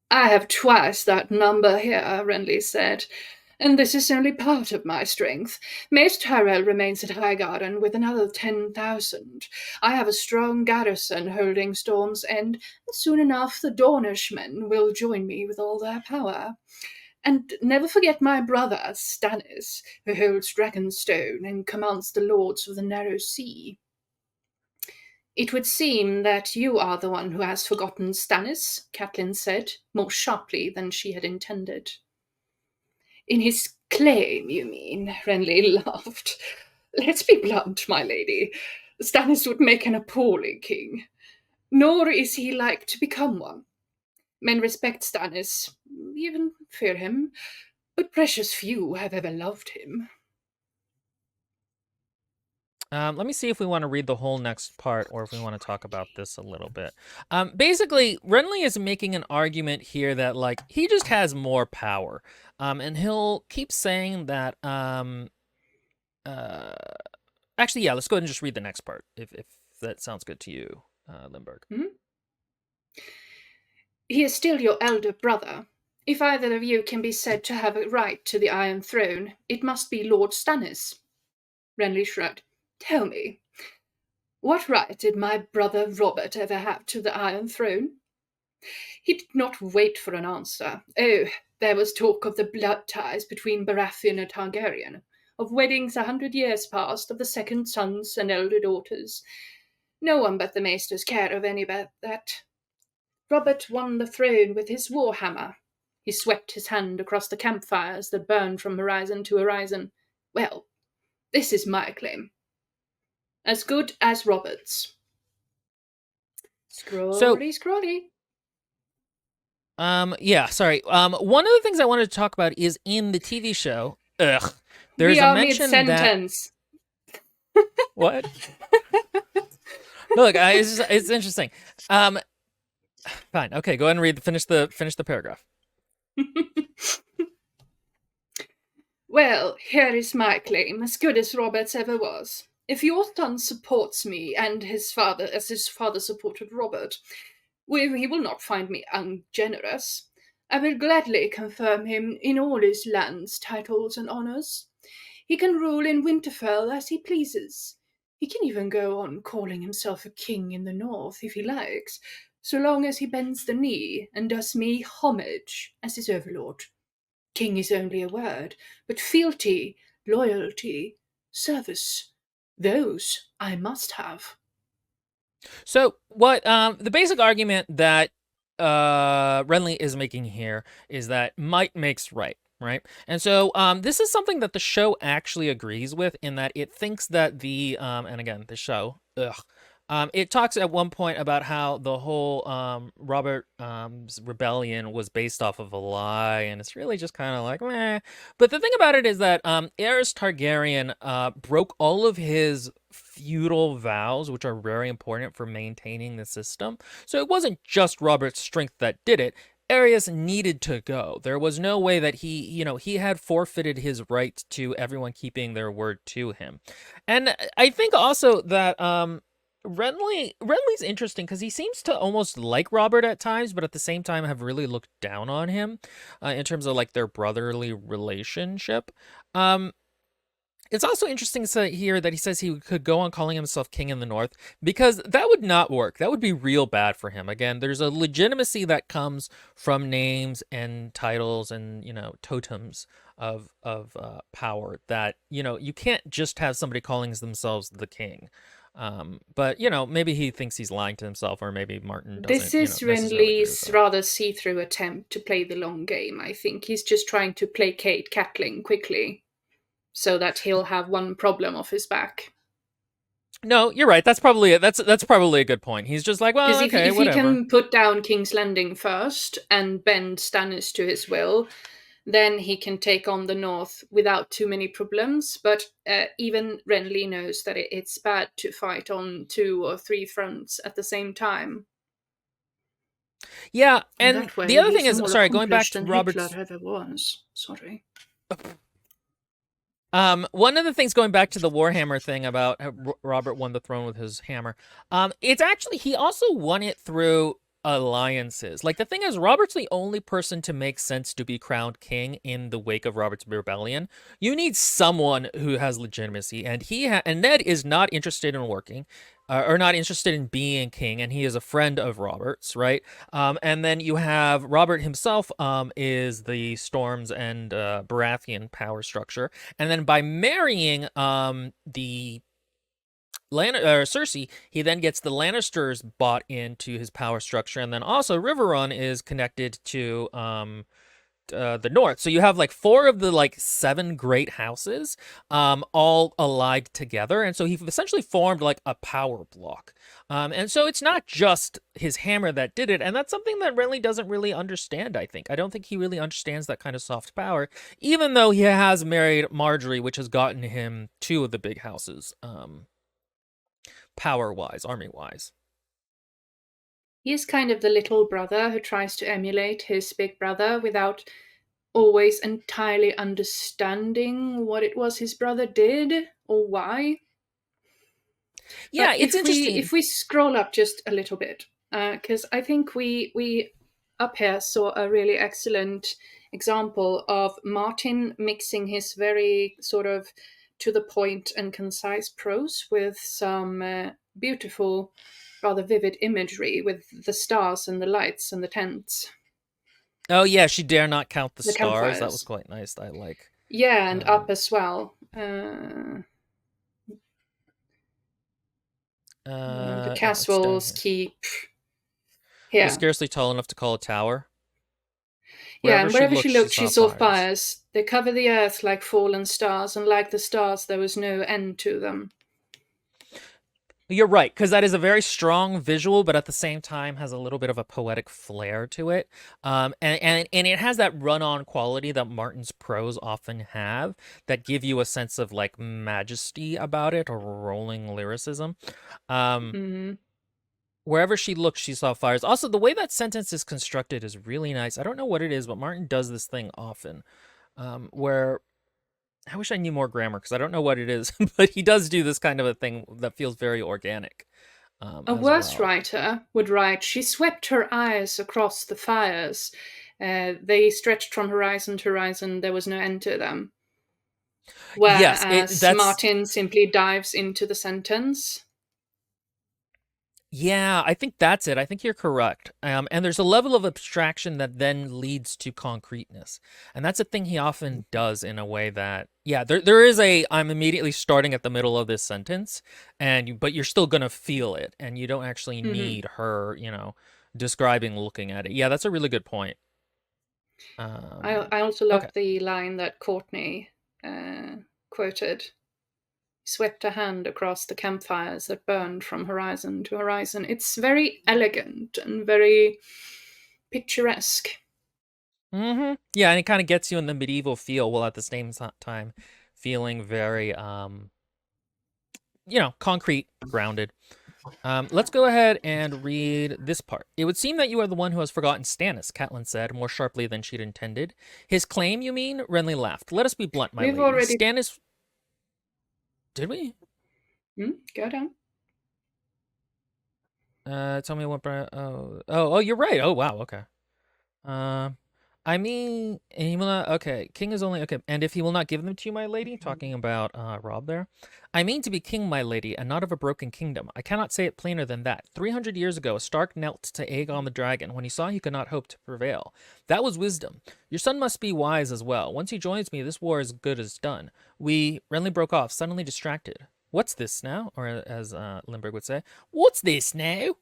I have twice that number here, Renly said, and this is only part of my strength. Mace Tyrell remains at Highgarden with another 10,000. I have a strong garrison holding Storm's End, and soon enough the Dornishmen will join me with all their power. And never forget my brother, Stannis, who holds Dragonstone and commands the Lords of the Narrow Sea. It would seem that you are the one who has forgotten Stannis, Catelyn said, more sharply than she had intended. In his claim, you mean? Renly laughed. Let's be blunt, my lady. Stannis would make an appalling king. Nor is he like to become one. Men respect Stannis, even fear him, but precious few have ever loved him. Let me see if we want to read the whole next part or if we want to talk about this a little bit. Basically, Renly is making an argument here that, like, he just has more power. And he'll keep saying that, actually, yeah, let's go ahead and just read the next part, if that sounds good to you, Lindbergh. Hmm? He is still your elder brother. If either of you can be said to have a right to the Iron Throne, it must be Lord Stannis. Renly shrugged. Tell me, what right did my brother Robert ever have to the Iron Throne? He did not wait for an answer. Oh, there was talk of the blood ties between Baratheon and Targaryen, of weddings 100 years past, of the second sons and elder daughters. No one but the maesters cared of any about that. Robert won the throne with his warhammer. He swept his hand across the campfires that burned from horizon to horizon. Well, this is my claim. As good as Robert's. Scrolly, scrolly. Yeah, sorry. One of the things I wanted to talk about is in the TV show. There's We a are mention that mid-sentence. what? Look, it's interesting. Fine. Okay, go ahead and finish the paragraph. Well, here is my claim, as good as Robert's ever was. If your son supports me and his father as his father supported Robert, he will not find me ungenerous. I will gladly confirm him in all his lands, titles, and honours. He can rule in Winterfell as he pleases. He can even go on calling himself a king in the north if he likes, so long as he bends the knee and does me homage as his overlord. King is only a word, but fealty, loyalty, service, those I must have. So what the basic argument that Renly is making here is that might makes right, right? And so this is something that the show actually agrees with in that it thinks that and again, the show, it talks at one point about how the whole Robert's rebellion was based off of a lie, and it's really just kind of like meh. But the thing about it is that Aerys Targaryen broke all of his feudal vows, which are very important for maintaining the system. So it wasn't just Robert's strength that did it. Arias needed to go. There was no way that he had forfeited his right to everyone keeping their word to him. And I think also that Renly's interesting because he seems to almost like Robert at times, but at the same time have really looked down on him in terms of like their brotherly relationship. Um, it's also interesting to hear that he says he could go on calling himself king in the north, because that would not work. That would be real bad for him. Again, there's a legitimacy that comes from names and titles and, totems of power that, you can't just have somebody calling themselves the king. But, maybe he thinks he's lying to himself, or maybe Martin This doesn't, is necessarily agree with Renly's that. rather see-through attempt to play the long game, I think. He's just trying to placate Catelyn quickly, so that he'll have one problem off his back. No, you're right. That's probably it. That's probably a good point. He's just like, well, Because okay, if he whatever. can put down King's Landing first and bend Stannis to his will, then he can take on the north without too many problems. But even Renly knows that it's bad to fight on 2 or 3 fronts at the same time. Yeah, In and that way, the other thing he's is, more sorry, going back accomplished to than Robert's. Hitler ever was. Sorry. One of the things going back to the Warhammer thing about how Robert won the throne with his hammer, it's actually he also won it through alliances. Like the thing is, Robert's the only person to make sense to be crowned king in the wake of Robert's rebellion. You need someone who has legitimacy, and and Ned is not interested in working. Or not interested in being king, and he is a friend of Robert's, right? And then you have Robert himself, is the Storms and Baratheon power structure, and then by marrying the Cersei, he then gets the Lannisters bought into his power structure, and then also Riverrun is connected to the north. So you have like 4 of the like 7 great houses all allied together, and so he essentially formed like a power block. And so it's not just his hammer that did it, and that's something that Renly doesn't really understand. I don't think he really understands that kind of soft power, even though he has married Marjorie, which has gotten him 2 of the big houses, power wise, army wise. He is kind of the little brother who tries to emulate his big brother without always entirely understanding what it was his brother did or why. Yeah, But it's interesting. if we scroll up just a little bit, because I think we up here saw a really excellent example of Martin mixing his very sort of to the point and concise prose with some beautiful, rather vivid imagery with the stars and the lights and the tents, Oh yeah, she dare not count the the stars. That was campfires. quite nice. I like. Yeah, and up Um, as well. The no, it's down castles here. keep Was here. scarcely tall enough to call a tower. Yeah, Wherever and she wherever she looked, she looked, she saw saw fires. fires. They cover the earth like fallen stars, and like the stars, there was no end to them. You're right, because that is a very strong visual, but at the same time has a little bit of a poetic flair to it. And it has that run-on quality that Martin's prose often have, that give you a sense of like majesty about it, or rolling lyricism. Um, Hmm. Wherever she looked, she saw fires. Also, the way that sentence is constructed is really nice. I don't know what it is, but Martin does this thing often, where I wish I knew more grammar because I don't know what it is, but he does do this kind of a thing that feels very organic, A as worse well. writer would write, she swept her eyes across the fires. They stretched from horizon to horizon, there was no end to them. Yes, Whereas that's Martin simply dives into the sentence. yeah. I think that's it. I think you're correct. And there's a level of abstraction that then leads to concreteness, and that's a thing he often does in a way that yeah. There is a I'm immediately starting at the middle of this sentence, but you're still gonna feel it, and you don't actually Hmm. need her, describing looking at it. Yeah, that's a really good point. I also love Okay. the line that Courtney quoted. Swept a hand across the campfires that burned from horizon to horizon. It's very elegant and very picturesque. Yeah, and it kind of gets you in the medieval feel, while at the same time feeling very concrete, grounded. Let's go ahead and read this part. It would seem that you are the one who has forgotten Stannis, Catelyn said, more sharply than she'd intended. His claim, you mean? Renly laughed. Let us be blunt, my We've lady. already. Stannis... Did we? Go down. Tell me what... Oh, you're right. Oh, wow, okay. I mean, he will not, okay, king is only, okay, and if he will not give them to you, my lady, talking about, Rob there. I mean to be king, my lady, and not of a broken kingdom. I cannot say it plainer than that. 300 years ago, a Stark knelt to Aegon the dragon when he saw he could not hope to prevail. That was wisdom. Your son must be wise as well. Once he joins me, this war is good as done. Renly broke off, suddenly distracted. What's this now? Or as, Lindbergh would say, what's this now?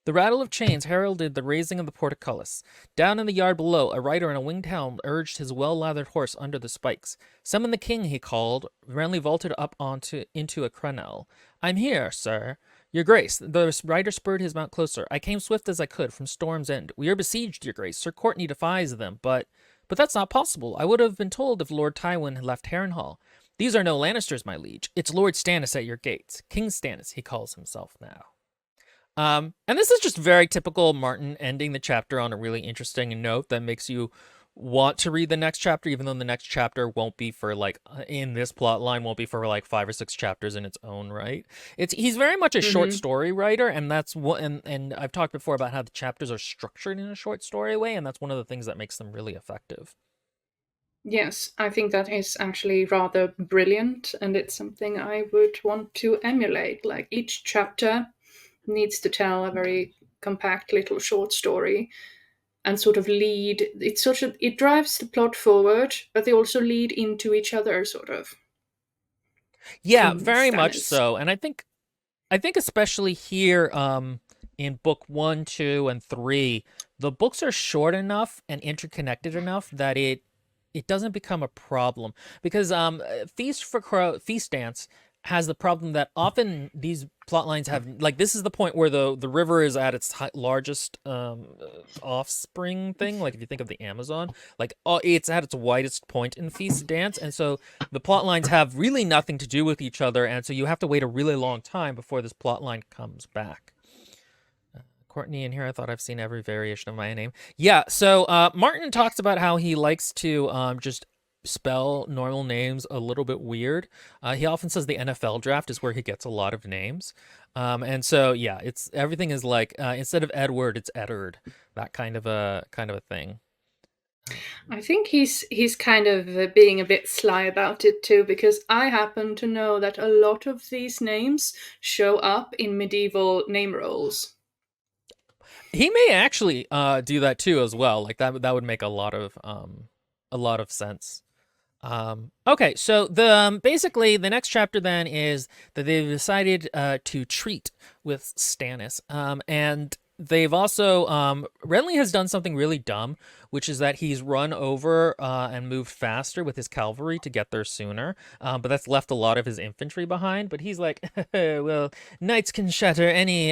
The rattle of chains heralded the raising of the portcullis. Down in the yard below, a rider in a winged helm urged his well-lathered horse under the spikes. Summon the king, he called. Renly vaulted up into a crenelle. I'm here, sir. Your grace. The rider spurred his mount closer. I came swift as I could from Storm's End. We are besieged, your grace. Sir Courtney defies them, but that's not possible. I would have been told if Lord Tywin had left Harrenhal. These are no Lannisters, my liege. It's Lord Stannis at your gates. King Stannis, he calls himself now. And this is just very typical Martin ending the chapter on a really interesting note that makes you want to read the next chapter, even though the next chapter won't be for like in this plot line won't be for like 5 or 6 chapters in its own right. He's very much a short story writer, and that's what and I've talked before about how the chapters are structured in a short story way, and that's one of the things that makes them really effective. Yes, I think that is actually rather brilliant, and it's something I would want to emulate. Like each chapter needs to tell a very compact little short story and sort of lead it drives the plot forward, but they also lead into each other, sort of. Yeah, King very much Stannis. so. And I think especially here in book 1, 2, and 3, the books are short enough and interconnected enough that it doesn't become a problem, because Feast Dance has the problem that often these plot lines have, like, this is the point where the river is at its largest offspring thing. Like if you think of the Amazon, like it's at its widest point in Feast Dance, and so the plot lines have really nothing to do with each other, and so you have to wait a really long time before this plot line comes back. Courtney in here, I thought I've seen every variation of my name. Yeah, so Martin talks about how he likes to just spell normal names a little bit weird. He often says the NFL draft is where he gets a lot of names. And so yeah, it's everything is like instead of Edward, it's Eddard, that kind of a thing. I think he's kind of being a bit sly about it too, because I happen to know that a lot of these names show up in medieval name rolls. He may actually do that too as well. Like that would make a lot of sense. Okay, so basically the next chapter then is that they've decided to treat with Stannis, and they've also Renly has done something really dumb, which is that he's run over and moved faster with his cavalry to get there sooner, but that's left a lot of his infantry behind. But he's like, well, knights can shatter any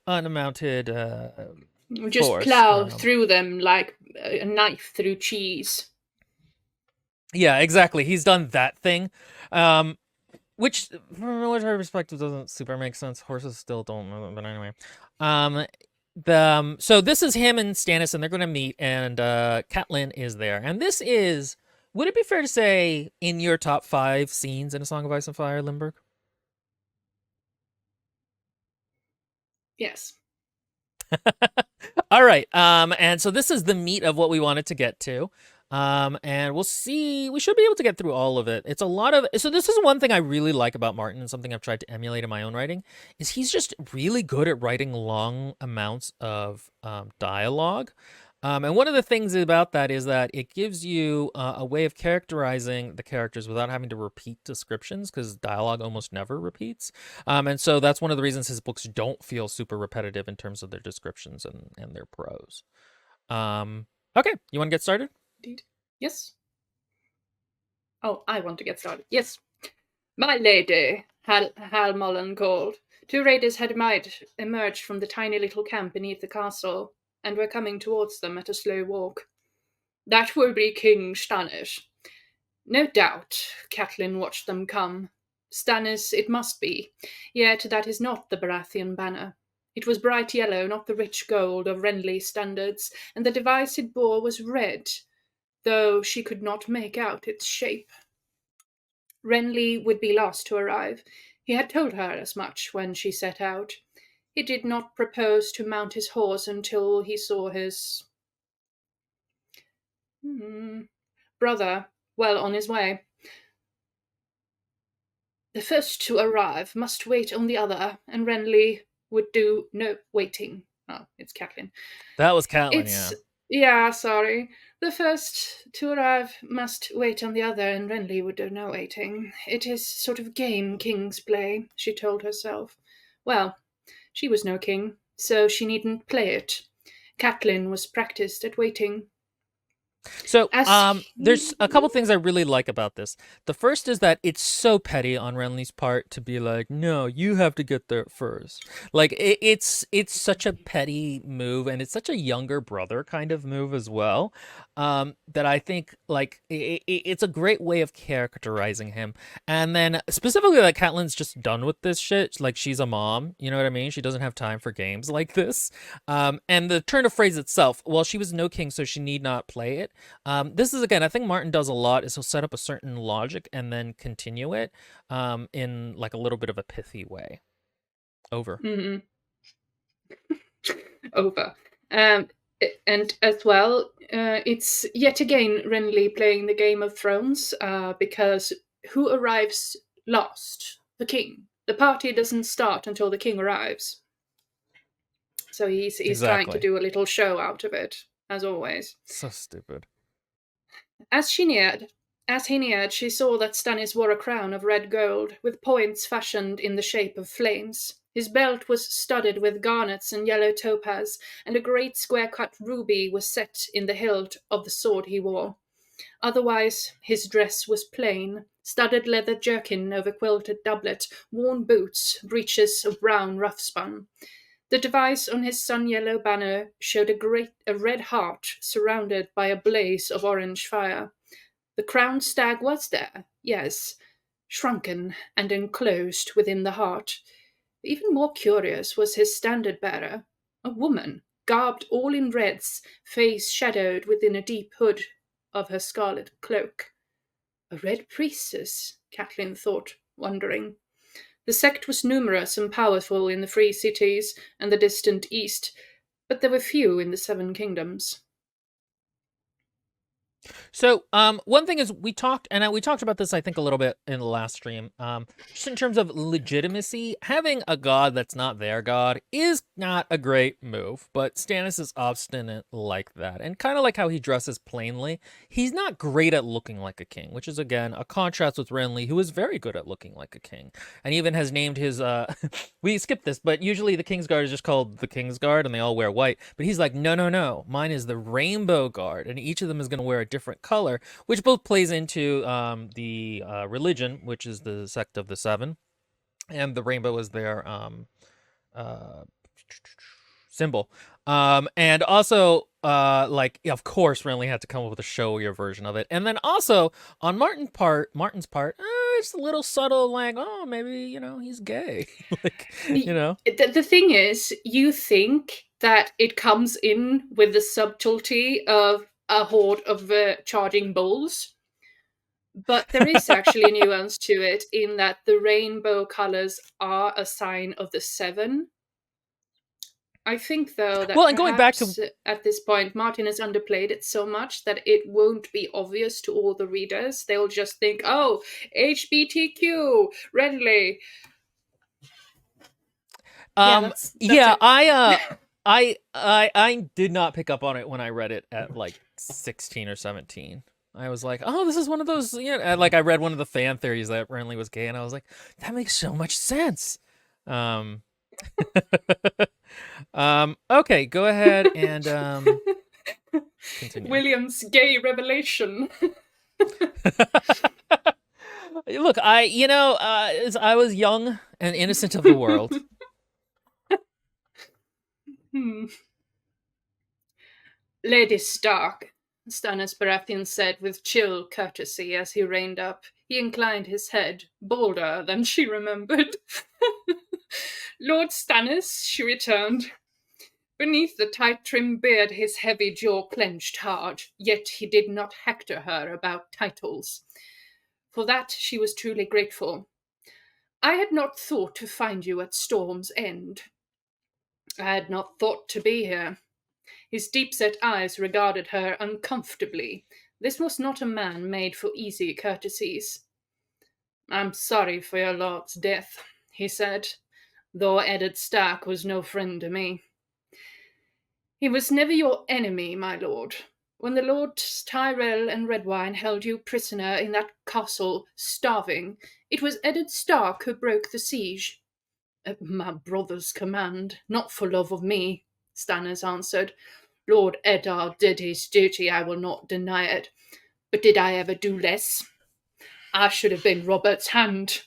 unmounted Just force. plow through them like a knife through cheese. Yeah, exactly. He's done that thing, which from a military perspective doesn't super make sense. Horses still don't, but anyway. So this is him and Stannis, and they're going to meet, and Catelyn is there, and this is. Would it be fair to say in your top 5 scenes in A Song of Ice and Fire, Lindbergh? Yes. All right. And so this is the meat of what we wanted to get to. And we'll see. We should be able to get through all of it. It's a lot of. So this is one thing I really like about Martin, and something I've tried to emulate in my own writing, is he's just really good at writing long amounts of dialogue. And one of the things about that is that it gives you a way of characterizing the characters without having to repeat descriptions, because dialogue almost never repeats. And so that's one of the reasons his books don't feel super repetitive in terms of their descriptions and their prose. Okay, you want to get started? Indeed. Yes. Oh, I want to get started. Yes. My lady, Hal Mullen called. 2 raiders had emerged from the tiny little camp beneath the castle, and were coming towards them at a slow walk. That will be King Stannis. No doubt, Catelyn watched them come. Stannis it must be, yet that is not the Baratheon banner. It was bright yellow, not the rich gold of Renly standards, and the device it bore was red, though she could not make out its shape. Renly would be last to arrive. He had told her as much when she set out. He did not propose to mount his horse until he saw his brother well on his way. The first to arrive must wait on the other, and Renly would do no waiting. Oh, it's Catelyn. That was Catelyn, yeah. Yeah, sorry. The first to arrive must wait on the other, and Renly would do no waiting. It is sort of game kings play, she told herself. Well, she was no king, so she needn't play it. Catelyn was practiced at waiting. So, there's a couple things I really like about this. The first is that it's so petty on Renly's part to be like, no, you have to get there first. Like, it's such a petty move, and it's such a younger brother kind of move as well, that I think, like, it's a great way of characterizing him. And then, specifically, like, Catelyn's just done with this shit. Like, she's a mom, you know what I mean? She doesn't have time for games like this. And the turn of phrase itself, well, she was no king, so she need not play it. This is, again, I think Martin does a lot, is he'll set up a certain logic and then continue it in like a little bit of a pithy way. Over. Mm-hmm. Over. And as well, it's yet again Renly playing the Game of Thrones, because who arrives last? The king. The party doesn't start until the king arrives. So he's trying to do a little show out of it, as always. So stupid. As he neared, she saw that Stannis wore a crown of red gold, with points fashioned in the shape of flames. His belt was studded with garnets and yellow topaz, and a great square-cut ruby was set in the hilt of the sword he wore. Otherwise, his dress was plain, studded leather jerkin over quilted doublet, worn boots, breeches of brown rough-spun. The device on his sun-yellow banner showed a red heart surrounded by a blaze of orange fire. The crowned stag was there, yes, shrunken and enclosed within the heart. Even more curious was his standard-bearer, a woman, garbed all in reds, face shadowed within a deep hood of her scarlet cloak. A red priestess, Catelyn thought, wondering. The sect was numerous and powerful in the Free Cities and the distant east, but there were few in the Seven Kingdoms. So, one thing is we talked about this, I think, a little bit in the last stream. Just in terms of legitimacy, having a god that's not their god is not a great move, but Stannis is obstinate like that. And kind of like how he dresses plainly, he's not great at looking like a king, which is, again, a contrast with Renly, who is very good at looking like a king. And even has named his, we skipped this, but usually the King's Guard is just called the King's Guard, and they all wear white. But he's like, no, mine is the Rainbow Guard, and each of them is going to wear a different color, which both plays into the religion, which is the sect of the Seven, and the rainbow is their symbol. And also, like, of course, Renly had to come up with a showier version of it. And then also, on Martin's part, it's a little subtle, like, oh, maybe, he's gay. Like, The thing is, you think that it comes in with the subtlety of a horde of charging bulls. But there is actually a nuance to it in that the rainbow colors are a sign of the Seven. I think, though, that and going back to at this point, Martin has underplayed it so much that it won't be obvious to all the readers. They'll just think, oh, HBTQ, Renly. I did not pick up on it when I read it at like 16 or 17. I was like, oh, this is one of those, like I read one of the fan theories that Renly was gay, and I was like, that makes so much sense. Okay, go ahead and continue. William's gay revelation. Look, I was young and innocent of the world. Lady Stark, Stannis Baratheon said with chill courtesy as he reined up. He inclined his head, bolder than she remembered. Lord Stannis, she returned. Beneath the tight trim beard his heavy jaw clenched hard, yet he did not hector her about titles. For that she was truly grateful. I had not thought to find you at Storm's End. I had not thought to be here. His deep-set eyes regarded her uncomfortably. This was not a man made for easy courtesies. I'm sorry for your lord's death, he said, though Eddard Stark was no friend to me. He was never your enemy, my lord. When the Lords Tyrell and Redwyne held you prisoner in that castle, starving, it was Eddard Stark who broke the siege. At my brother's command, not for love of me, Stannis answered. Lord Eddard did his duty, I will not deny it. But did I ever do less? I should have been Robert's hand.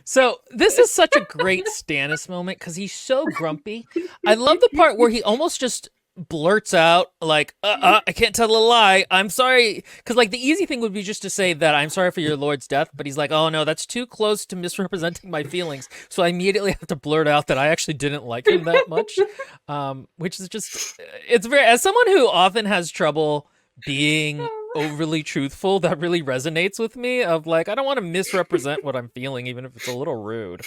So this is such a great Stannis moment because he's so grumpy. I love the part where he almost just blurts out like, I can't tell a lie. I'm sorry. Because like the easy thing would be just to say that I'm sorry for your lord's death. But he's like, oh no, that's too close to misrepresenting my feelings. So I immediately have to blurt out that I actually didn't like him that much. Which is just, it's very, as someone who often has trouble being overly truthful, that really resonates with me of like, I don't want to misrepresent what I'm feeling, even if it's a little rude.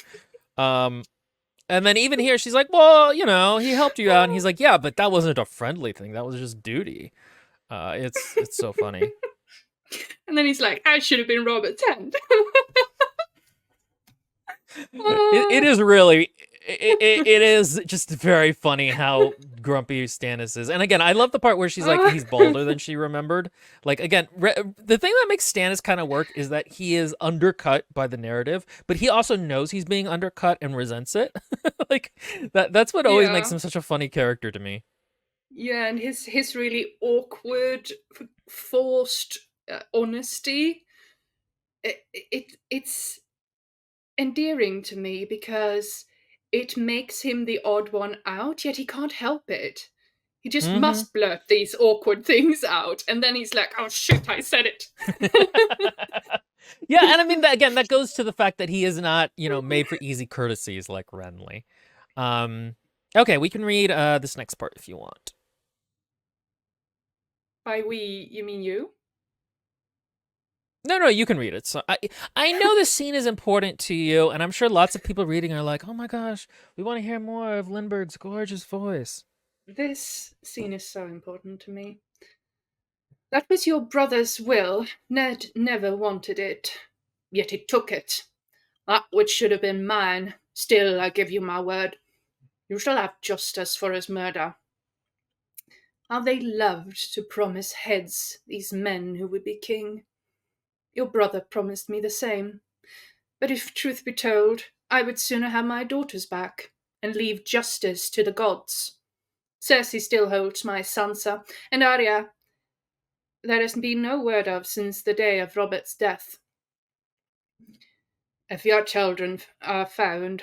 And then even here, she's like, well, you know, he helped you out. And he's like, yeah, but that wasn't a friendly thing. That was just duty. It's so funny. And then he's like, I should have been Robert's hand. It is really, it is just very funny how grumpy Stannis is. And again, I love the part where she's like, he's bolder than she remembered. Like, again, the thing that makes Stannis kind of work is that he is undercut by the narrative, but he also knows he's being undercut and resents it. Like, that's what always makes him such a funny character to me. Yeah, and his really awkward, forced honesty, it's endearing to me because it makes him the odd one out, yet he can't help it. He just must blurt these awkward things out, and then he's like, oh shit, I said it. Yeah, and I mean, again, that goes to the fact that he is not, you know, made for easy courtesies like Renly. Okay, we can read this next part if you want. By we, you mean you? No, you can read it. So I know this scene is important to you, and I'm sure lots of people reading are like, oh my gosh, we want to hear more of Lindbergh's gorgeous voice. This scene is so important to me. That was your brother's will. Ned never wanted it, yet he took it. That which should have been mine. Still, I give you my word. You shall have justice for his murder. How they loved to promise heads, these men who would be king. Your brother promised me the same. But if truth be told, I would sooner have my daughters back and leave justice to the gods. Cersei still holds my Sansa, and Arya there has been no word of since the day of Robert's death. If your children are found,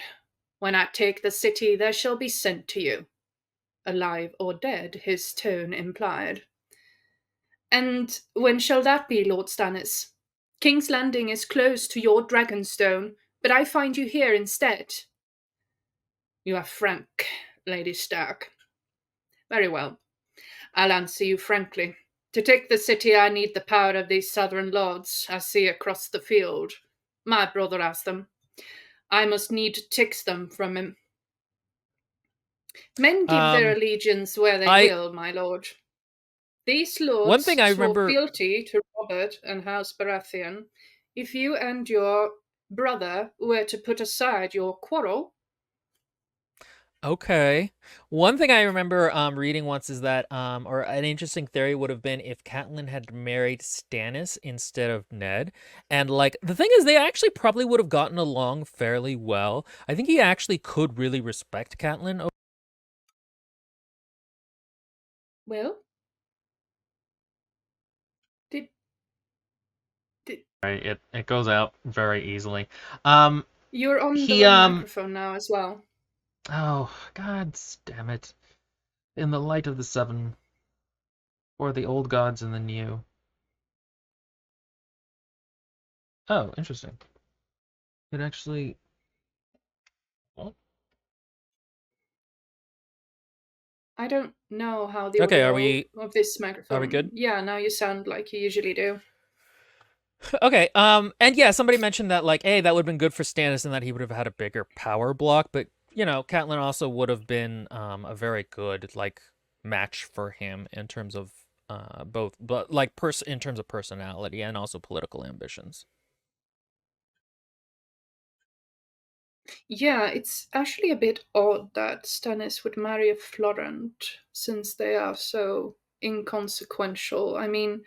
when I take the city, they shall be sent to you. Alive or dead, his tone implied. And when shall that be, Lord Stannis? King's Landing is close to your Dragonstone, but I find you here instead. You are frank, Lady Stark. Very well. I'll answer you frankly. To take the city, I need the power of these southern lords I see across the field. My brother has them. I must need to take them from him. Men give their allegiance where they will, my lord. These lords one thing I remember... fealty to Robert and House Baratheon. If you and your brother were to put aside your quarrel... Okay. One thing I remember reading once is that, or an interesting theory would have been if Catelyn had married Stannis instead of Ned. And, like, the thing is, they actually probably would have gotten along fairly well. I think he actually could really respect Catelyn. Well? It goes out very easily. You're on the microphone now as well. Oh, god damn it. In the light of the seven. Or the old gods and the new. Oh, interesting. It actually. Well, I don't know how the Okay, audio of this are we microphone. good? Yeah, now you sound like you usually do. Okay, and yeah, somebody mentioned that like, hey, that would have been good for Stannis and that he would have had a bigger power block, but Catelyn also would have been a very good like match for him in terms of both, but like in terms of personality and also political ambitions. Yeah, it's actually a bit odd that Stannis would marry a Florent since they are so inconsequential. I mean,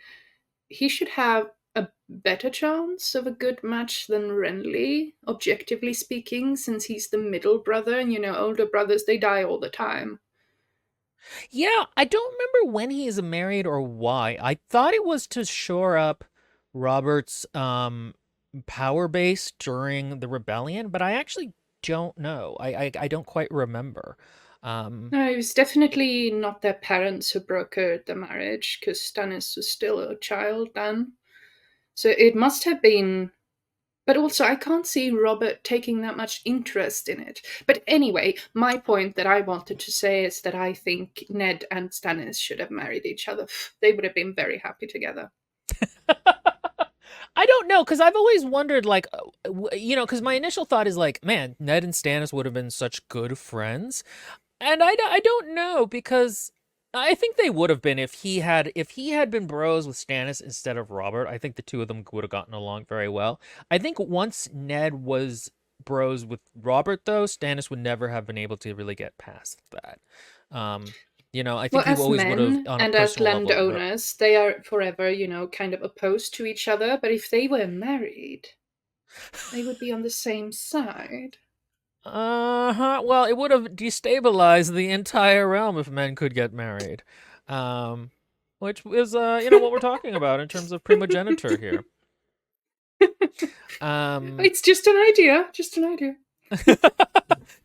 he should have a better chance of a good match than Renly, objectively speaking, since he's the middle brother, and older brothers, they die all the time. Yeah, I don't remember when he is married or why. I thought it was to shore up Robert's power base during the rebellion, but I actually don't know. I don't quite remember. Um No, it was definitely not their parents who brokered the marriage, because Stannis was still a child then. So it must have been. But also, I can't see Robert taking that much interest in it. But anyway, my point that I wanted to say is that I think Ned and Stannis should have married each other. They would have been very happy together. I don't know because I've always wondered, like, because my initial thought is like, man, Ned and Stannis would have been such good friends, and I don't know because I think they would have been if he had been bros with Stannis instead of Robert. I think the two of them would have gotten along very well. I think once Ned was bros with Robert, though, Stannis would never have been able to really get past that. I Well, think he as always would have, men on a and as personal level. landowners, they are forever, kind of opposed to each other. But if they were married, they would be on the same side. Uh-huh. Well, it would have destabilized the entire realm if men could get married. Um, which is what we're talking about in terms of primogeniture here. Um, It's just an idea. Just an idea.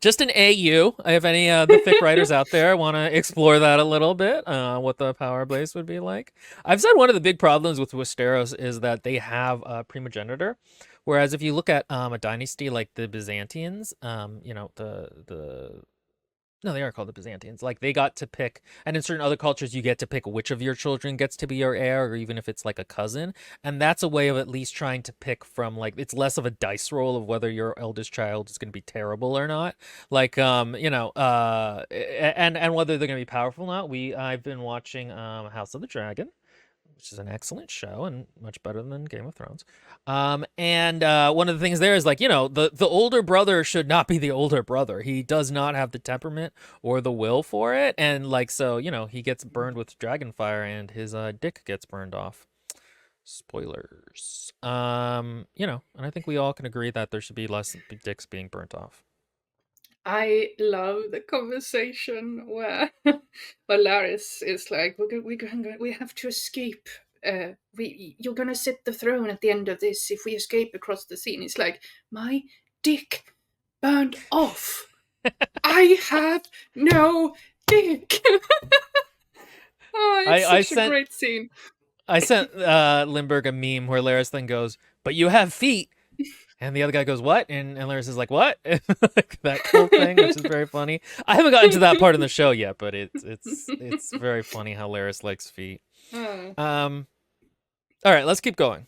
just an AU. If any the fic writers out there want to explore that a little bit, what the power base would be like. I've said one of the big problems with Westeros is that they have primogeniture, whereas if you look at a dynasty like the Byzantians, the no, they are called the Byzantians. Like they got to pick, and in certain other cultures, you get to pick which of your children gets to be your heir, or even if it's like a cousin. And that's a way of at least trying to pick from like it's less of a dice roll of whether your eldest child is going to be terrible or not. Like and whether they're going to be powerful or not. I've been watching House of the Dragon, which is an excellent show and much better than Game of Thrones. And one of the things there is like, the older brother should not be the older brother. He does not have the temperament or the will for it. And like, so, he gets burned with dragonfire and his dick gets burned off. Spoilers. And I think we all can agree that there should be less dicks being burnt off. I love the conversation where Laris is like, we have to escape. You're gonna sit the throne at the end of this if we escape across the sea. And it's like, my dick burned off. I have no dick. Oh, it's I such a sent great scene. I sent Lindbergh a meme where Laris then goes, "But you have feet." And the other guy goes, "What?" And Laris is like, "What?" Like that whole thing, which is very funny. I haven't gotten to that part in the show yet, but it's very funny how Laris likes feet. Oh. All right, let's keep going.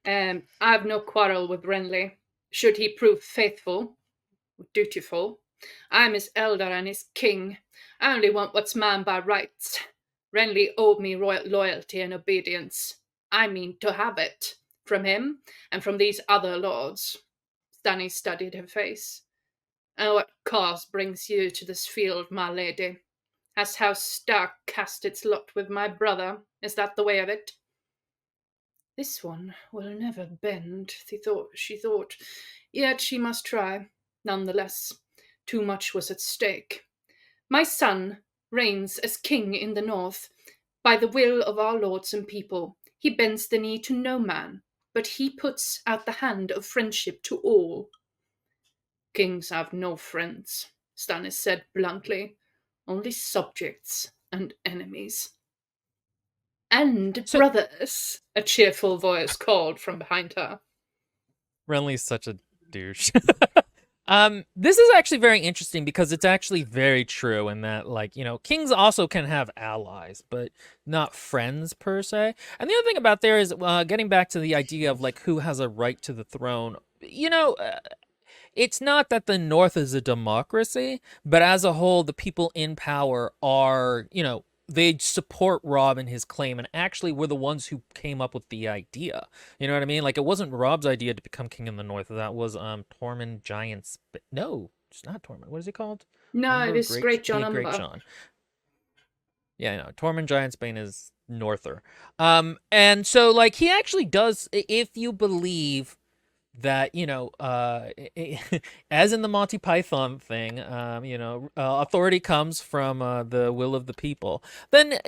I've no quarrel with Renly. Should he prove faithful, dutiful, I'm his elder and his king. I only want what's mine by rights. Renly owed me royal loyalty and obedience. I mean to have it. From him and from these other lords. Stannis studied her face. And what cause brings you to this field, my lady? Has House Stark cast its lot with my brother? Is that the way of it? This one will never bend, she thought, yet she must try. Nonetheless, too much was at stake. My son reigns as king in the north, by the will of our lords and people. He bends the knee to no man, but he puts out the hand of friendship to all. Kings have no friends, Stannis said bluntly. only subjects and enemies. And So brothers, a cheerful voice called from behind her. Renly's such a douche. This is actually very interesting because it's actually very true in that, like, kings also can have allies, but not friends per se. And the other thing about there is, getting back to the idea of like who has a right to the throne. It's not that the North is a democracy, but as a whole, the people in power are, they support Robb and his claim, and actually were the ones who came up with the idea. You know what I mean? Like, it wasn't Robb's idea to become king in the North. That was Tormund Giant's. No, it's not Tormund. What is he called? No, it is Great John Great Umber. John. Yeah, I know. Tormund Giantsbane is Norther. And so like he actually does, if you believe that as in the Monty Python thing, authority comes from the will of the people, then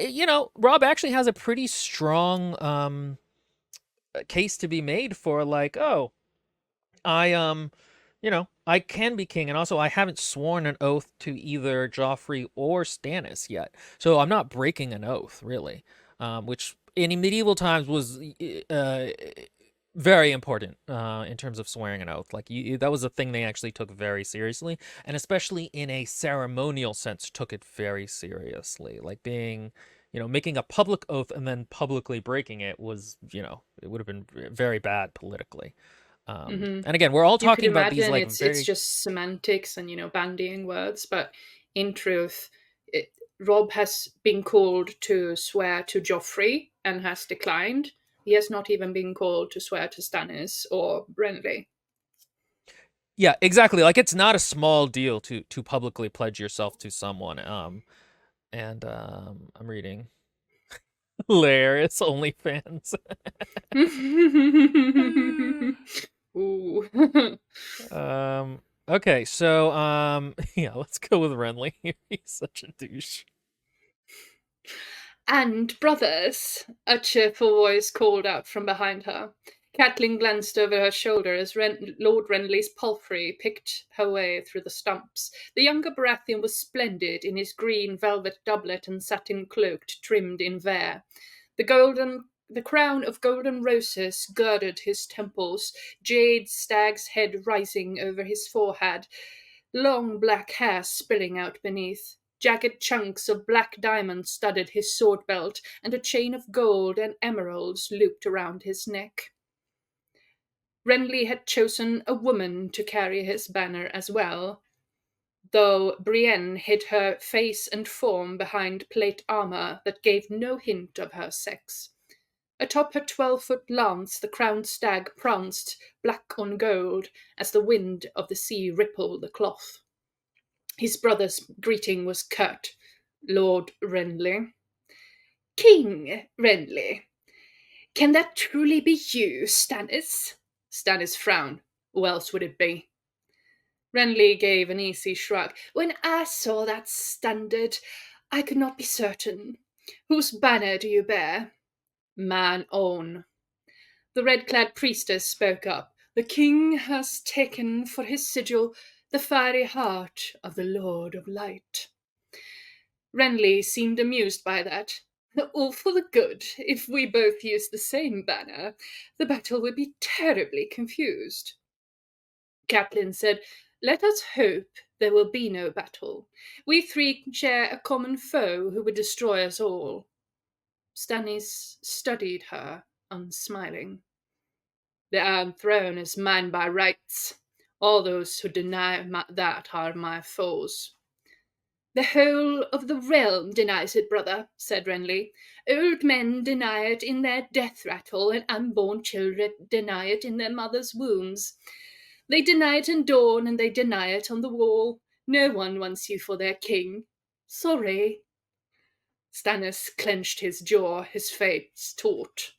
Robb actually has a pretty strong case to be made for, like, oh, I can be king, and also I haven't sworn an oath to either Joffrey or Stannis yet, so I'm not breaking an oath, really, which in medieval times was very important in terms of swearing an oath. Like, that was a thing they actually took very seriously, and especially in a ceremonial sense, took it very seriously. Like being, making a public oath and then publicly breaking it was, it would have been very bad politically. And again, we're all You could talking about these imagine like it's very. just semantics and bandying words, but in truth, Robb has been called to swear to Joffrey and has declined. He has not even been called to swear to Stannis or Renly. Yeah, exactly. Like, it's not a small deal to publicly pledge yourself to someone. And I'm reading hilarious OnlyFans. Ooh. Okay, so yeah, let's go with Renly. He's such a douche. And brothers, a cheerful voice called out from behind her. Catelyn glanced over her shoulder as Lord Renly's palfrey picked her way through the stumps. The younger Baratheon was splendid in his green velvet doublet and satin cloak trimmed in vair. The crown of golden roses girded his temples, jade stag's head rising over his forehead, long black hair spilling out beneath. Jagged chunks of black diamond studded his sword belt, and a chain of gold and emeralds looped around his neck. Renly had chosen a woman to carry his banner as well, though Brienne hid her face and form behind plate armor that gave no hint of her sex. Atop her 12-foot lance, the crowned stag pranced, black on gold, as the wind of the sea rippled the cloth. His brother's greeting was curt. Lord Renly. King Renly. Can that truly be you, Stannis? Stannis frowned. Who else would it be? Renly gave an easy shrug. When I saw that standard, I could not be certain. Whose banner do you bear? Mine own. The red-clad priestess spoke up. The king has taken for his sigil the fiery heart of the Lord of Light. Renly seemed amused by that. All for the good. If we both use the same banner, the battle would be terribly confused. Catelyn said, Let us hope there will be no battle. We three share a common foe who would destroy us all. Stannis studied her, unsmiling. The Iron Throne is mine by rights. All those who deny that are my foes. The whole of the realm denies it, brother, said Renly. Old men deny it in their death rattle, and unborn children deny it in their mothers' wombs. They deny it in dawn, and they deny it on the wall. No one wants you for their king. Sorry. Stannis clenched his jaw, his face taut.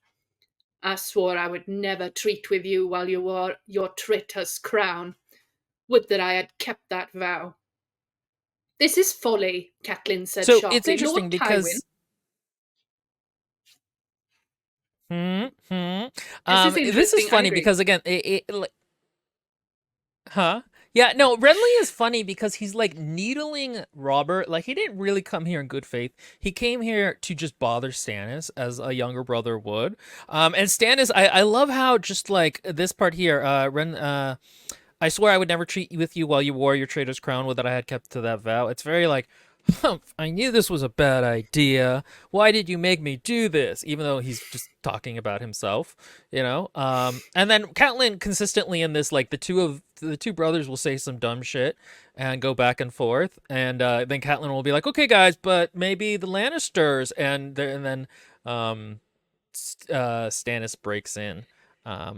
I swore I would never treat with you while you wore your traitor's crown. Would that I had kept that vow. This is folly, Catelyn said So it's sharply. interesting Lord Tywin. because. Hmm. This is This is interesting, I funny agree. because again, huh? Yeah, no, Renly is funny because he's like needling Robert. Like he didn't really come here in good faith. He came here to just bother Stannis as a younger brother would. And Stannis, I love how just like this part here, I swear I would never treat you with you while you wore your traitor's crown, would that I had kept to that vow. It's very like, humph, I knew this was a bad idea. Why did you make me do this? Even though he's just talking about himself, you know? And then Catelyn consistently in this, like the two brothers will say some dumb shit and go back and forth. And then Catelyn will be like, okay, guys, but maybe the Lannisters. And then Stannis breaks in. Yeah.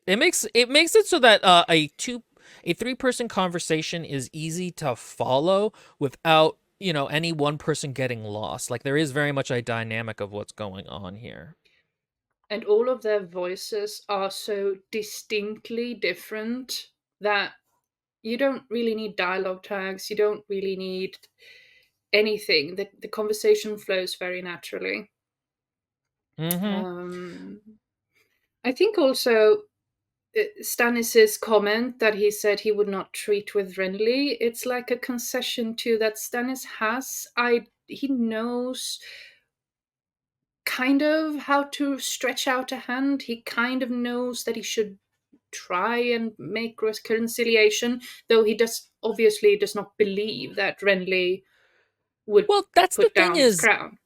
It makes it so that a three-person conversation is easy to follow without any one person getting lost. Like there is very much a dynamic of what's going on here. And all of their voices are so distinctly different that you don't really need dialogue tags. You don't really need anything. The conversation flows very naturally. Mm-hmm. Um, I think also Stannis's comment that he said he would not treat with Renly, it's like a concession to that Stannis has. He knows kind of how to stretch out a hand. He kind of knows that he should try and make reconciliation, though he does obviously does not believe that Renly would Well, that's the put thing down his is, crown.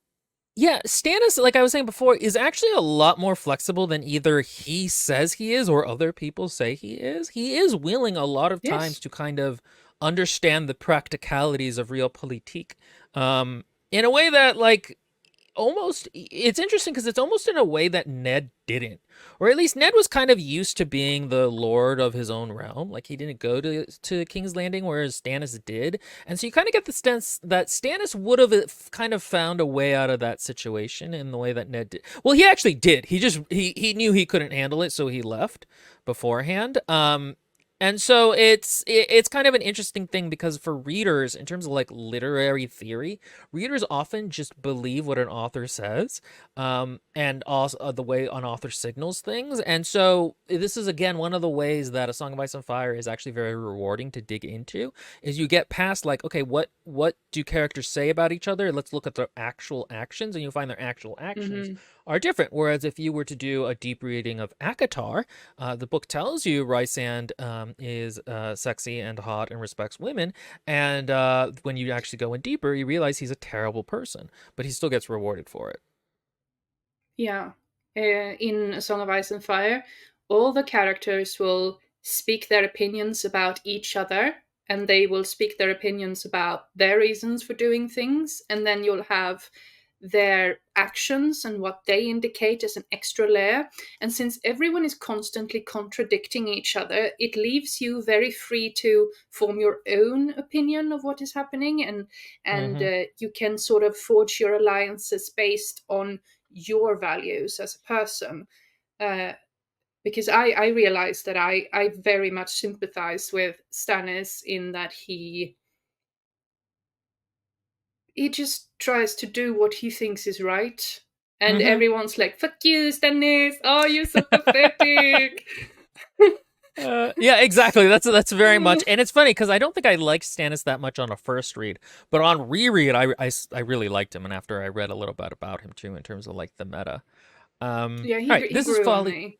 yeah, Stannis, like I was saying before, is actually a lot more flexible than either he says he is or other people say he is. He is willing a lot of times Yes. to kind of understand the practicalities of realpolitik, in a way that, like, almost it's interesting because it's almost in a way that Ned didn't. Or at least Ned was kind of used to being the lord of his own realm. Like he didn't go to King's Landing, whereas Stannis did. And so you kind of get the sense that Stannis would have kind of found a way out of that situation in the way that Ned did. Well, he actually did. He knew he couldn't handle it, so he left beforehand. And so it's kind of an interesting thing because for readers, in terms of like literary theory, readers often just believe what an author says, and also the way an author signals things. And so this is again one of the ways that A Song of Ice and Fire is actually very rewarding to dig into. Is you get past like, okay, what do characters say about each other? Let's look at their actual actions, and you'll find their actual actions Hmm. are different. Whereas if you were to do a deep reading of ACOTAR, the book tells you Rysand is sexy and hot and respects women, and when you actually go in deeper, you realize he's a terrible person, but he still gets rewarded for it. Yeah. In A Song of Ice and Fire, all the characters will speak their opinions about each other, and they will speak their opinions about their reasons for doing things, and then you'll have their actions and what they indicate as an extra layer. And since everyone is constantly contradicting each other, it leaves you very free to form your own opinion of what is happening, and Mm-hmm. you can sort of forge your alliances based on your values as a person. Uh, because I realized that I very much sympathize with Stannis in that he just tries to do what he thinks is right. And Mm-hmm. everyone's like, fuck you, Stannis. Oh, you're so pathetic. Yeah, exactly. That's very much, and it's funny because I don't think I liked Stannis that much on a first read, but on reread, I really liked him, and after I read a little bit about him too, in terms of like the meta. Yeah, All right, he this is grew on folly. me.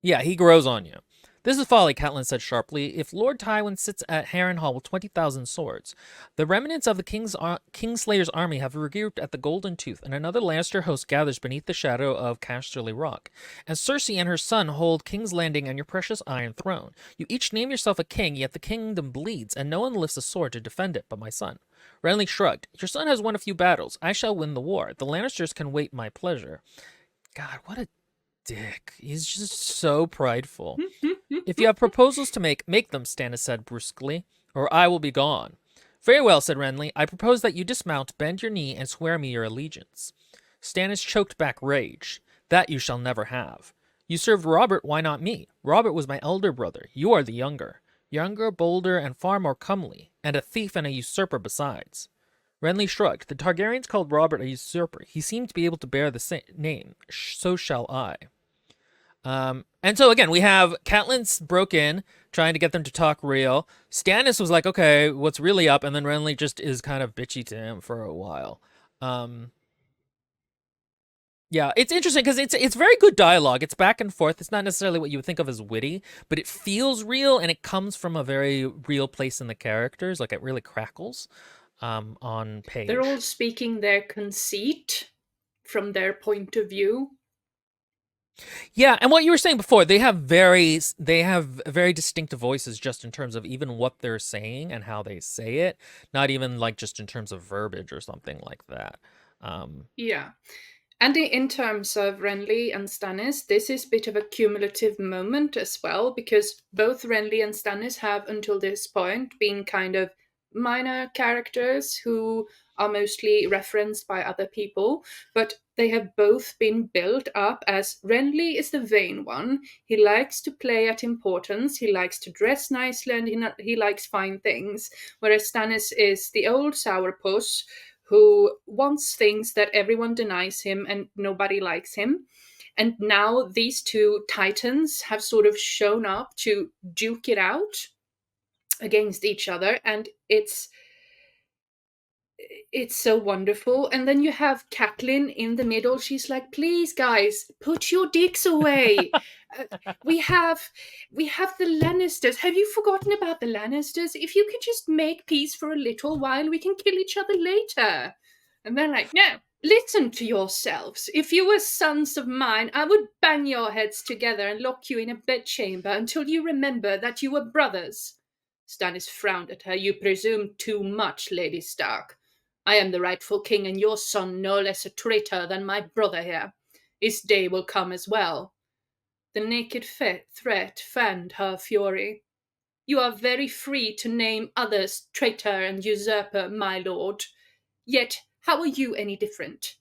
Yeah, he grows on you. This is folly, Catelyn said sharply. If Lord Tywin sits at Harrenhal with 20,000 swords, the remnants of the Kingslayer's army have regrouped at the Golden Tooth, and another Lannister host gathers beneath the shadow of Casterly Rock. And Cersei and her son hold King's Landing and your precious Iron Throne. You each name yourself a king, yet the kingdom bleeds, and no one lifts a sword to defend it but my son. Renly shrugged. Your son has won a few battles. I shall win the war. The Lannisters can wait my pleasure. God, what a dick. He's just so prideful. If you have proposals to make them, Stannis said brusquely, or I will be gone. Very well, said Renly. I propose that you dismount, bend your knee, and swear me your allegiance. Stannis choked back rage. That you shall never have. You served Robert, why not me? Robert was my elder brother. You are the younger. Younger, bolder, and far more comely, and a thief and a usurper besides. Renly shrugged. The Targaryens called Robert a usurper. He seemed to be able to bear the name. So shall I. And so again, we have Catelyn's broke in, trying to get them to talk real. Stannis was like, okay, what's really up? And then Renly just is kind of bitchy to him for a while. Um, yeah, it's interesting because it's very good dialogue. It's back and forth. It's not necessarily what you would think of as witty, but it feels real and it comes from a very real place in the characters. Like it really crackles on They're page. all speaking their conceit from their point of view. Yeah, and what you were saying before, they have very distinctive voices just in terms of even what they're saying and how they say it, not even like just in terms of verbiage or something like that. Um, Yeah. And in terms of Renly and Stannis, this is a bit of a cumulative moment as well, because both Renly and Stannis have, until this point, been kind of minor characters who are mostly referenced by other people, but they have both been built up as Renly is the vain one. He likes to play at importance, he likes to dress nicely, and he likes fine things, whereas Stannis is the old sourpuss who wants things that everyone denies him and nobody likes him. And now these two titans have sort of shown up to duke it out against each other, and it's so wonderful. And then you have Catelyn in the middle. She's like, "Please, guys, put your dicks away. Uh, we have the Lannisters. Have you forgotten about the Lannisters? If you could just make peace for a little while, we can kill each other later." And they're like, "No, listen to yourselves. If you were sons of mine, I would bang your heads together and lock you in a bedchamber until you remember that you were brothers." Stannis frowned at her. "You presume too much, Lady Stark. I am the rightful king, and your son no less a traitor than my brother here. His day will come as well." The naked threat fanned her fury. "You are very free to name others traitor and usurper, my lord. Yet, how are you any different?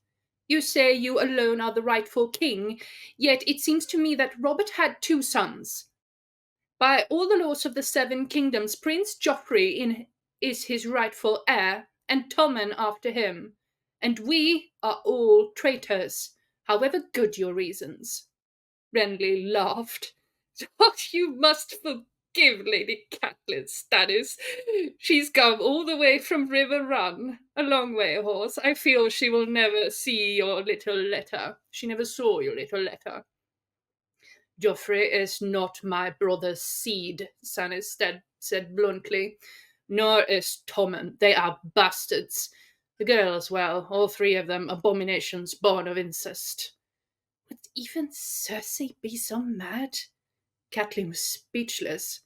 You say you alone are the rightful king, yet it seems to me that Robert had two sons. By all the laws of the Seven Kingdoms, Prince Joffrey is his rightful heir, and Tommen after him. And we are all traitors, however good your reasons." Renly laughed. "Oh, you must forgive Lady Catelyn, Stannis. She's come all the way from River Run. A long way, horse. I feel she will never see your little letter. She never saw your little letter." "Joffrey is not my brother's seed," Stannis said bluntly. "Nor is Tommen. They are bastards. The girls, well, all three of them abominations born of incest." Would even Cersei be so mad? Catelyn was speechless.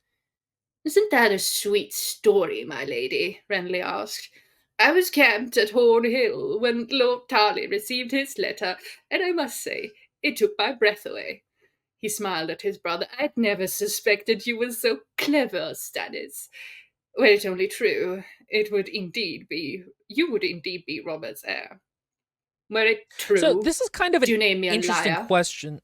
"Isn't that a sweet story, my lady?" Renly asked. "I was camped at Horn Hill when Lord Tarley received his letter, and I must say, it took my breath away." He smiled at his brother. "I'd never suspected you were so clever, Stannis. Were it only true, you would indeed be Robert's heir. Were it so true, this is kind of an do you name me a interesting liar?" question.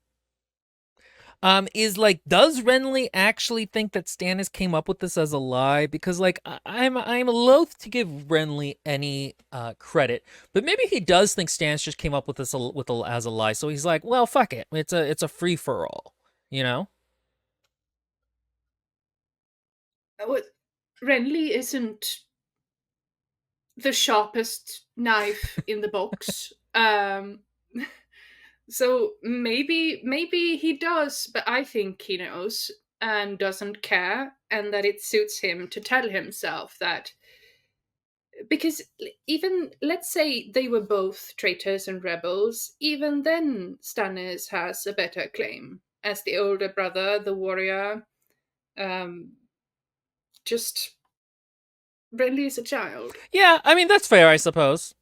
Is like, does Renly actually think that Stannis came up with this as a lie? Because like, I'm loath to give Renly any credit, but maybe he does think Stannis just came up with this as a lie. So he's like, well, fuck it, it's a free for all, you know? Well, Renly isn't the sharpest knife in the box. So maybe he does, but I think he knows and doesn't care, and that it suits him to tell himself that, because even let's say they were both traitors and rebels, even then Stannis has a better claim as the older brother, the warrior. Um, just Renly is a child. Yeah, I mean that's fair, I suppose.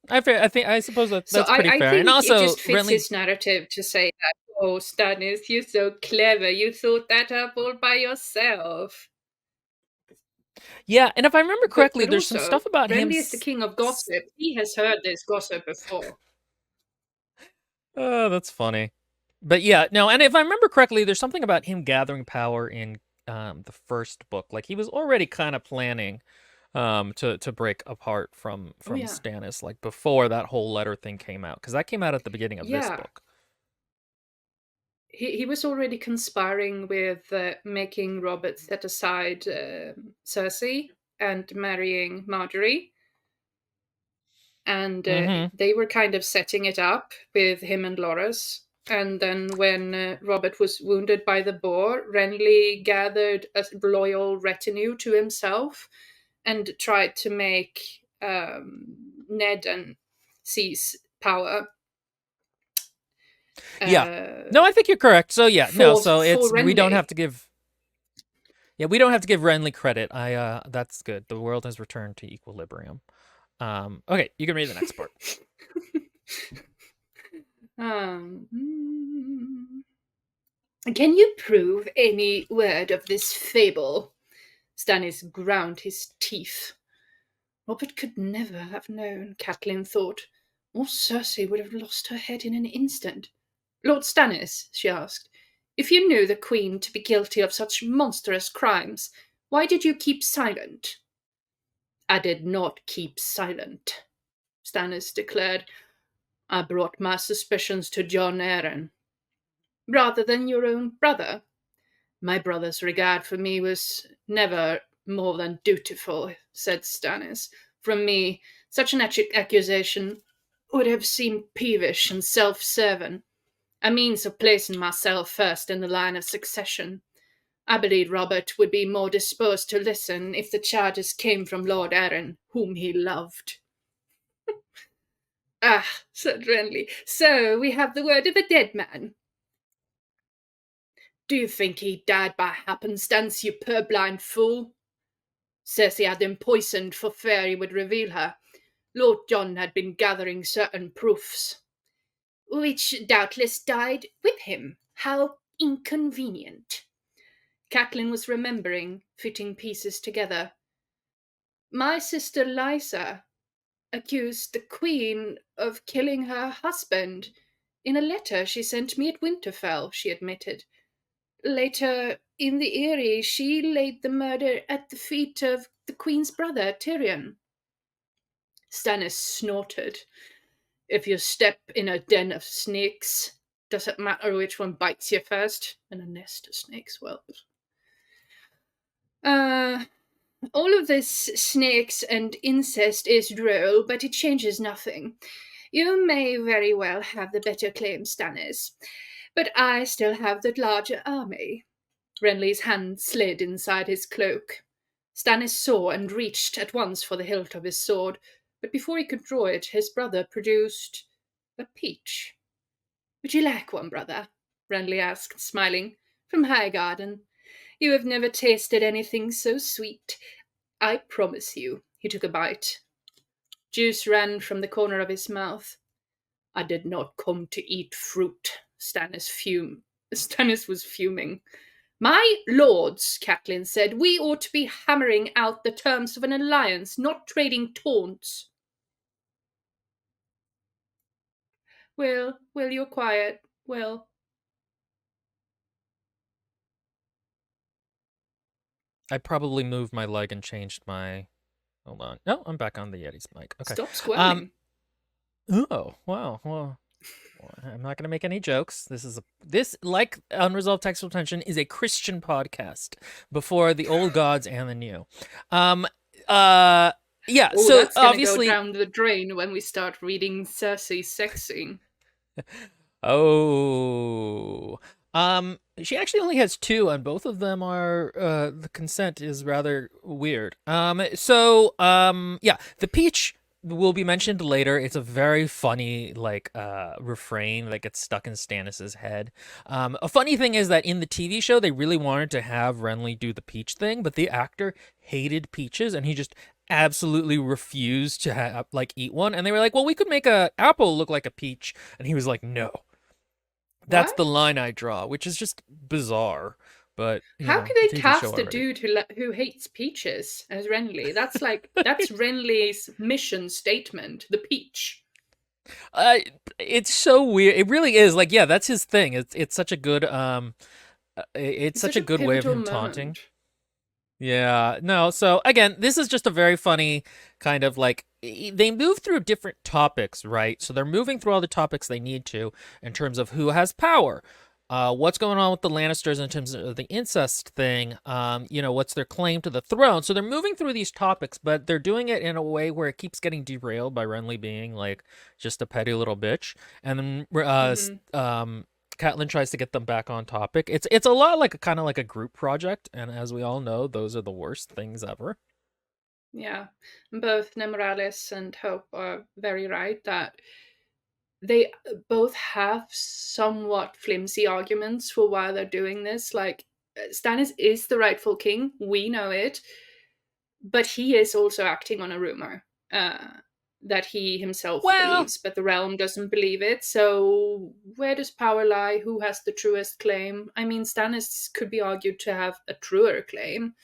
I suppose So that's pretty I fair. And think it also, just fits Renly. his narrative to say that, "Oh, Stannis, you're so clever. You thought that up all by yourself." Yeah, and if I remember correctly, But there's some also, stuff about him. Renly is the king of gossip. He has heard this gossip before. Oh, that's funny. But yeah, no, and if I remember correctly, there's something about him gathering power in the first book. Like he was already kind of planning to break apart from Oh yeah. Stannis, like before that whole letter thing came out, because that came out at the beginning of this Yeah. book. he was already conspiring with making Robert set aside Cersei and marrying Marjorie. And they were kind of setting it up with him and Loras. And then when Robert was wounded by the boar, Renly gathered a loyal retinue to himself and tried to make Ned and seize power. No, I think you're correct. So so it's Renly. we don't have to give Renly credit. That's good. The world has returned to equilibrium. Okay, you can read the next part. Can you prove any word of this fable? Stannis ground his teeth. Robert could never have known, Catelyn thought, or Cersei would have lost her head in an instant. Lord Stannis, she asked, if you knew the Queen to be guilty of such monstrous crimes, why did you keep silent? I did not keep silent, Stannis declared. I brought my suspicions to Jon Arryn. Rather than your own brother? My brother's regard for me was never more than dutiful, said Stannis. From me, such an accusation would have seemed peevish and self-serving, a means of placing myself first in the line of succession. I believe Robert would be more disposed to listen if the charges came from Lord Arryn, whom he loved. Ah, said Renly, so we have the word of a dead man. Do you think he died by happenstance, you purblind fool? Cersei had him poisoned for fear he would reveal her. Lord John had been gathering certain proofs. Which doubtless died with him. How inconvenient. Catelyn was remembering, fitting pieces together. My sister Lysa accused the Queen of killing her husband in a letter she sent me at Winterfell, she admitted. Later, in the Eyrie, she laid the murder at the feet of the Queen's brother, Tyrion. Stannis snorted. If you step in a den of snakes, does it matter which one bites you first? And a nest of snakes, well. All of this snakes and incest is droll, but it changes nothing. You may very well have the better claim, Stannis, but I still have the larger army. Renly's hand slid inside his cloak. Stannis saw and reached at once for the hilt of his sword, but before he could draw it, his brother produced a peach. Would you like one, brother? Renly asked, smiling. From Highgarden. You have never tasted anything so sweet. I promise you. He took a bite. Juice ran from the corner of his mouth. I did not come to eat fruit, Stannis was fuming. My lords, Catelyn said, we ought to be hammering out the terms of an alliance, not trading taunts. Will, you're quiet. Will. I probably moved my leg and changed my... Hold on. No, I'm back on the Yeti's mic. Okay. Stop squirming. Oh, wow. Well, I'm not going to make any jokes. This, like Unresolved Textual Tension, is a Christian podcast before the old gods and the new. Yeah, so that's gonna obviously go down the drain when we start reading Cersei's sex scene. Oh. She actually only has 2, and both of them are the consent is rather weird. Yeah, the peach will be mentioned later. It's a very funny refrain that gets stuck in Stannis's head. A funny thing is that in the TV show they really wanted to have Renly do the peach thing, but the actor hated peaches and he just absolutely refused to eat one. And they were like, "Well, we could make a apple look like a peach," and he was like, "No." That's the line I draw, which is just bizarre. But how could they cast a dude who hates peaches as Renly? That's that's Renly's mission statement, the peach. It's so weird. It really is. That's his thing. It's such a good it's such a good way of him taunting. Yeah, no, so again, this is just a very funny kind of they move through different topics, right? So they're moving through all the topics they need to in terms of who has power. What's going on with the Lannisters in terms of the incest thing? What's their claim to the throne? So they're moving through these topics, but they're doing it in a way where it keeps getting derailed by Renly being like just a petty little bitch, and then Catelyn tries to get them back on topic. It's a lot like kind of like a group project, and as we all know, those are the worst things ever. Yeah, both Nemorales and Hope are very right that they both have somewhat flimsy arguments for why they're doing this. Like, Stannis is the rightful king, we know it, but he is also acting on a rumor that he himself Well, believes, but the realm doesn't believe it. So, where does power lie? Who has the truest claim? I mean, Stannis could be argued to have a truer claim.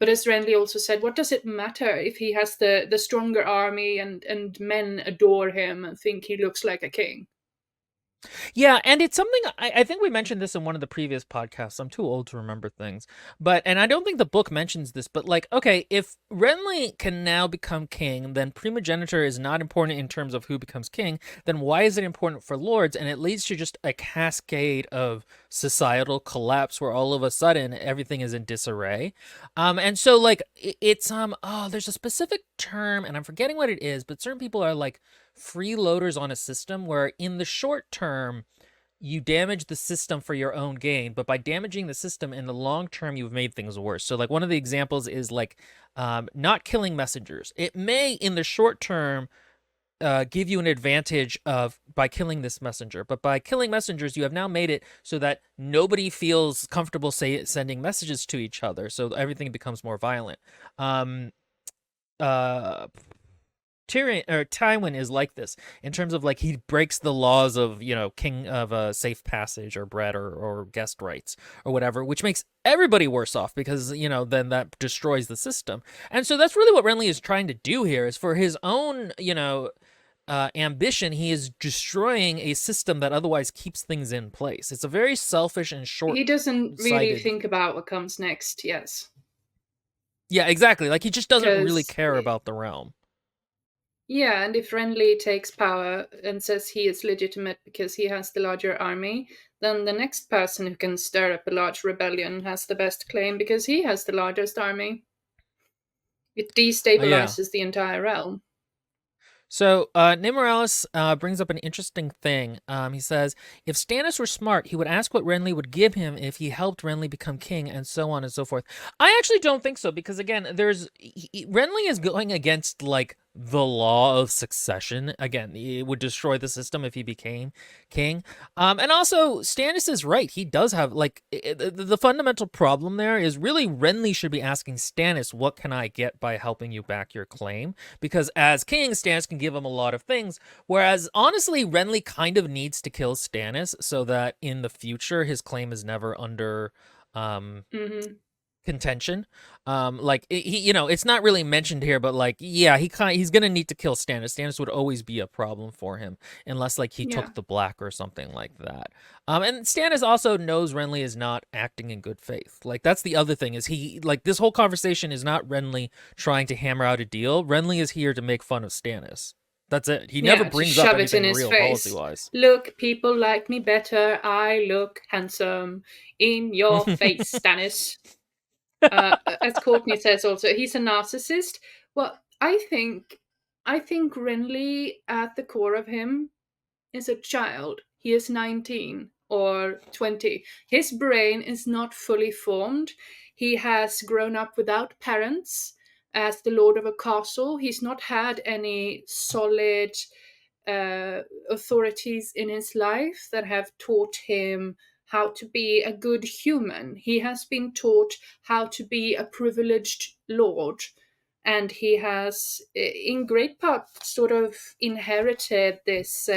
But as Renly also said, what does it matter if he has the stronger army and men adore him and think he looks like a king? yeah, and it's something I think we mentioned this in one of the previous podcasts. I'm too old to remember things. And I don't think the book mentions this, but like, okay, if Renly can now become king, then primogeniture is not important in terms of who becomes king, then why is it important for lords? And it leads to just a cascade of societal collapse where all of a sudden everything is in disarray. And so like it's there's a specific term and I'm forgetting what it is, but certain people are like freeloaders on a system where in the short term you damage the system for your own gain, but by damaging the system in the long term you've made things worse. So like one of the examples is like not killing messengers. It may in the short term give you an advantage of by killing this messenger, but by killing messengers you have now made it so that nobody feels comfortable sending messages to each other, so everything becomes more violent. uh Tyrion or Tywin is like this in terms of like he breaks the laws of king of a safe passage or bread or guest rights or whatever, which makes everybody worse off because then that destroys the system. And so that's really what Renly is trying to do here is for his own ambition. He is destroying a system that otherwise keeps things in place. It's a very selfish and He doesn't really short-sighted. think about what comes next, yes. Yeah, exactly. Like he just doesn't really Because, care about the realm. yeah, and if Renly takes power and says he is legitimate because he has the larger army, then the next person who can stir up a large rebellion has the best claim because he has the largest army. It Yeah. destabilizes the entire realm. So Nick Morales brings up an interesting thing. He says, if Stannis were smart, he would ask what Renly would give him if he helped Renly become king, and so on and so forth. I actually don't think so, because again, Renly is going against like the law of succession. Again, it would destroy the system if he became king. And also, Stannis is right. He does have like the fundamental problem there is really Renly should be asking Stannis, what can I get by helping you back your claim? Because as king, Stannis can give him a lot of things. Whereas, honestly, Renly kind of needs to kill Stannis so that in the future his claim is never under Mm-hmm. contention. Like he, it's not really mentioned here, but like, yeah, he's gonna need to kill Stannis. Stannis would always be a problem for him unless like he Yeah. took the black or something like that. And Stannis also knows Renly is not acting in good faith. Like that's the other thing is he like this whole conversation is not Renly trying to hammer out a deal. Renly is here to make fun of Stannis. That's it. He never Yeah, to brings up shove it in anything his real policy face. wise. Look, people like me better. I look handsome. In your face, Stannis. As Courtney says also, he's a narcissist. Well, I think Renly at the core of him is a child. He is 19 or 20. His brain is not fully formed. He has grown up without parents as the lord of a castle. He's not had any solid authorities in his life that have taught him how to be a good human. He has been taught how to be a privileged lord, and he has, in great part, sort of inherited this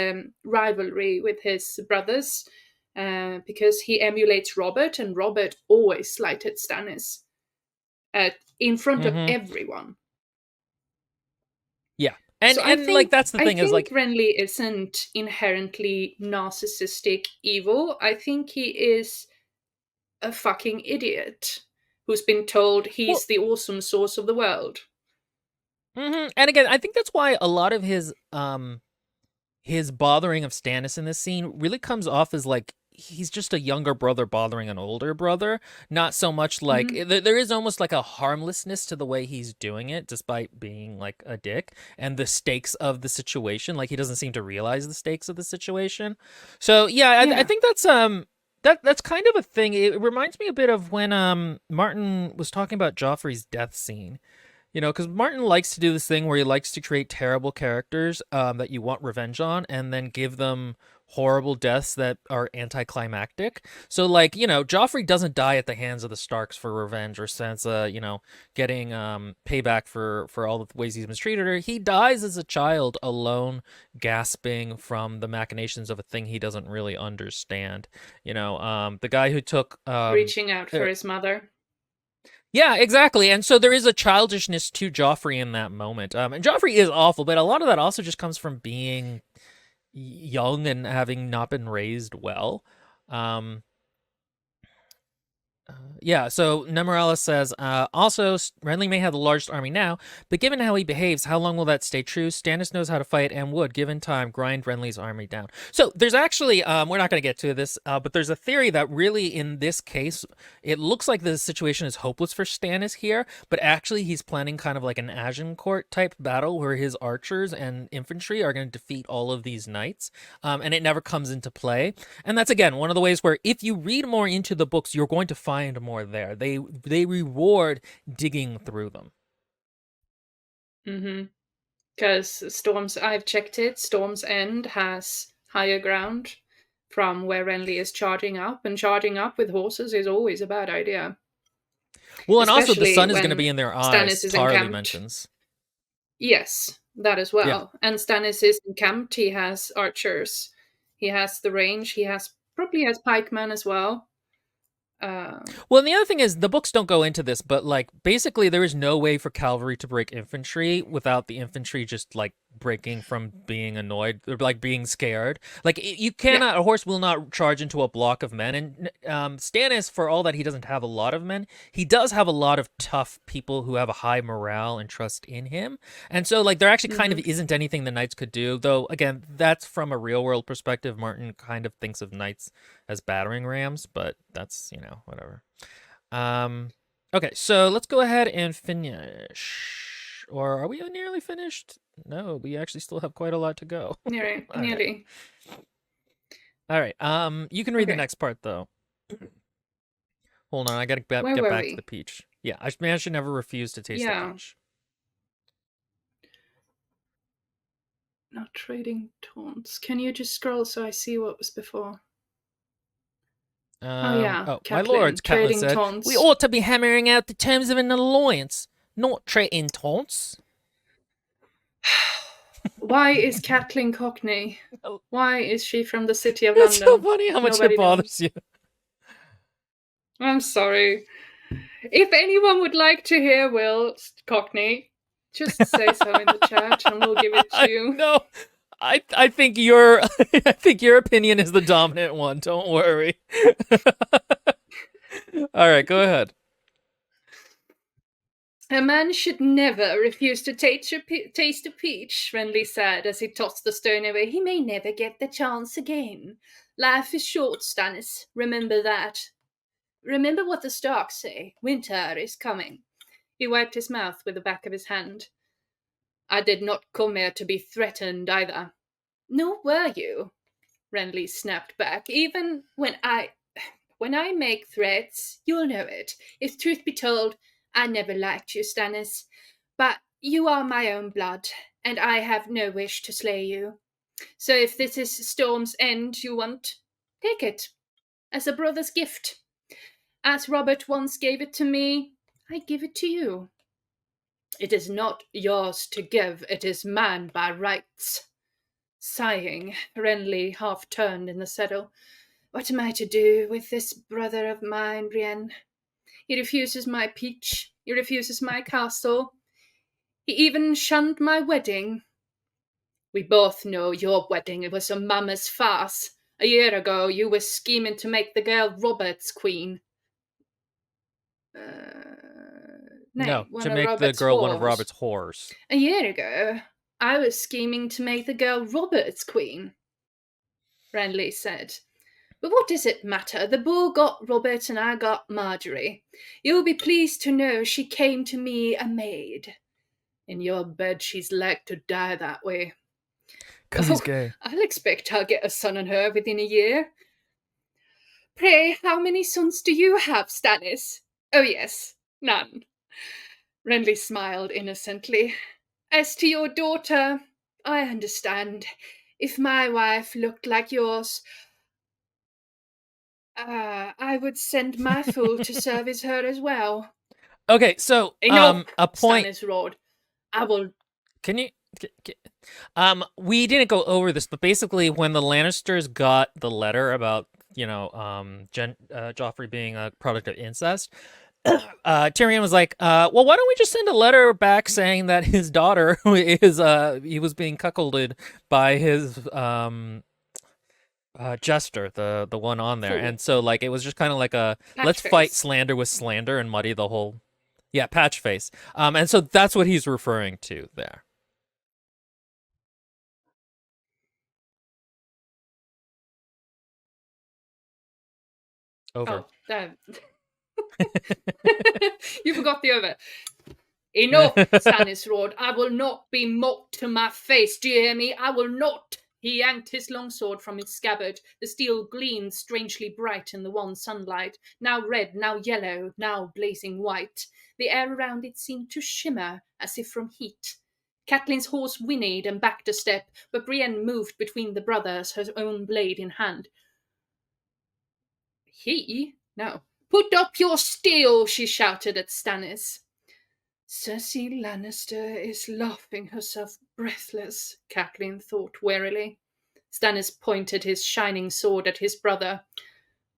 rivalry with his brothers because he emulates Robert, and Robert always slighted Stannis in front of Mm-hmm. everyone. Yeah. And So I and like think that's the I thing is think like Renly isn't inherently narcissistic evil. I think he is a fucking idiot who's been told well he's the awesome source of the world. And again, I think that's why a lot of his bothering of Stannis in this scene really comes off as like he's just a younger brother bothering an older brother, not so much like Mhm. there is almost like a harmlessness to the way he's doing it despite being like a dick, and the stakes of the situation, like he doesn't seem to realize the stakes of the situation. So yeah, I Yeah. think that's kind of a thing. It reminds me a bit of when Martin was talking about Joffrey's death scene. You know, because Martin likes to do this thing where he likes to create terrible characters that you want revenge on, and then give them horrible deaths that are anticlimactic. So, like, you know, Joffrey doesn't die at the hands of the Starks for revenge, or Sansa, you know, getting payback for all the ways he's mistreated her. He dies as a child, alone, gasping from the machinations of a thing he doesn't really understand. You know, the guy who took Reaching out for his mother. yeah, exactly. And so there is a childishness to Joffrey in that moment. And Joffrey is awful, but a lot of that also just comes from being young and having not been raised well. Um, yeah, so Nemorella says, also, Renly may have the largest army now, but given how he behaves, how long will that stay true? Stannis knows how to fight and would, given time, grind Renly's army down. So there's actually, we're not going to get to this, but there's a theory that really in this case, it looks like the situation is hopeless for Stannis here, but actually he's planning kind of like an Agincourt type battle where his archers and infantry are going to defeat all of these knights, and it never comes into play. And that's again one of the ways where if you read more into the books, you're going to find more there. They reward digging through them. Mm-hmm. Because I've checked it, Storm's End has higher ground from where Renly is charging up, and charging up with horses is always a bad idea. Well, and also the Especially sun is going to be when in their eyes. Stannis is Tarly encamped. mentions. Yes, that as Yeah. well. And Stannis is encamped, he has archers, he has the range, he has probably has pikemen as well. Well, and the other thing is the books don't go into this, but like basically there is no way for cavalry to break infantry without the infantry just like breaking from being annoyed or like being scared. Like you Yeah. cannot, a horse will not charge into a block of men. And Stannis, for all that he doesn't have a lot of men, he does have a lot of tough people who have a high morale and trust in him. And so like there actually kind of isn't anything the knights could do, though. Again, that's from a real world perspective. Martin kind of thinks of knights as battering rams, but that's, you know, whatever. Okay, so let's go ahead and finish. Or are we nearly finished? No, we actually still have quite a lot to go. Nearly. All right. You can read the Okay. next part though. Hold on, I gotta get Where were back we? to the peach. Yeah, I should never refuse to taste the Yeah. peach. Not trading taunts. Can you just scroll so I see what was before? Oh yeah, My Catelyn. lords, Catelyn Trading said, taunts. we ought to be hammering out the terms of an alliance, not trading taunts. Why is Catelyn Cockney? Why is she from the city of It's London? so funny how much Nobody it bothers you. I'm sorry. If anyone would like to hear Will Cockney, just say so in the chat and we'll give it to you. No, I think your I think your opinion is the dominant one. Don't worry. All right, go ahead. A man should never refuse to taste a peach, Renly said as he tossed the stone away. He may never get the chance again. Life is short, Stannis. Remember that. Remember what the Starks say. Winter is coming. He wiped his mouth with the back of his hand. I did not come here to be threatened either. Nor were you, Renly snapped back. Even when I make threats, you'll know it. If truth be told, I never liked you, Stannis. But you are my own blood, and I have no wish to slay you. So if this is Storm's End you want, take it. As a brother's gift. As Robert once gave it to me, I give it to you. It is not yours to give, it is mine by rights. Sighing, Renly half turned in the saddle. What am I to do with this brother of mine, Brienne? He refuses my peach. He refuses my castle. He even shunned my wedding. We both know your wedding was a mama's farce. A year ago, you were scheming to make the girl Robert's queen. No, to make the girl one of Robert's whores. A year ago, I was scheming to make the girl Robert's queen, Renly said. But what does it matter? The bull got Robert and I got Marjorie. You'll be pleased to know she came to me a maid. In your bed she's like to die that way. 'Cause he's Oh, gay. I'll expect I'll get a son on her within a year. Pray, how many sons do you have, Stannis? Oh yes, none. Renly smiled innocently. As to your daughter, I understand. If my wife looked like yours, I would send my fool to service her as well. Okay, so Enough, a point. Stannis roared. I will. Can you? We didn't go over this, but basically, when the Lannisters got the letter about Joffrey being a product of incest, Tyrion was like, well, why don't we just send a letter back saying that his daughter is he was being cuckolded by his jester, the one on there, Fool. and so like it was just kind of like a let's Patchface. fight slander with slander and muddy the whole, yeah, patch face. And so that's what he's referring to there. Over. Oh, damn. You forgot the over. Enough, Stannis roared. I will not be mocked to my face. Do you hear me? I will not. He yanked his longsword from its scabbard. The steel gleamed strangely bright in the wan sunlight, now red, now yellow, now blazing white. The air around it seemed to shimmer as if from heat. Catelyn's horse whinnied and backed a step, but Brienne moved between the brothers, her own blade in hand. He? No. Put up your steel, she shouted at Stannis. Cersei Lannister is laughing herself breathless, Catelyn thought wearily. Stannis pointed his shining sword at his brother.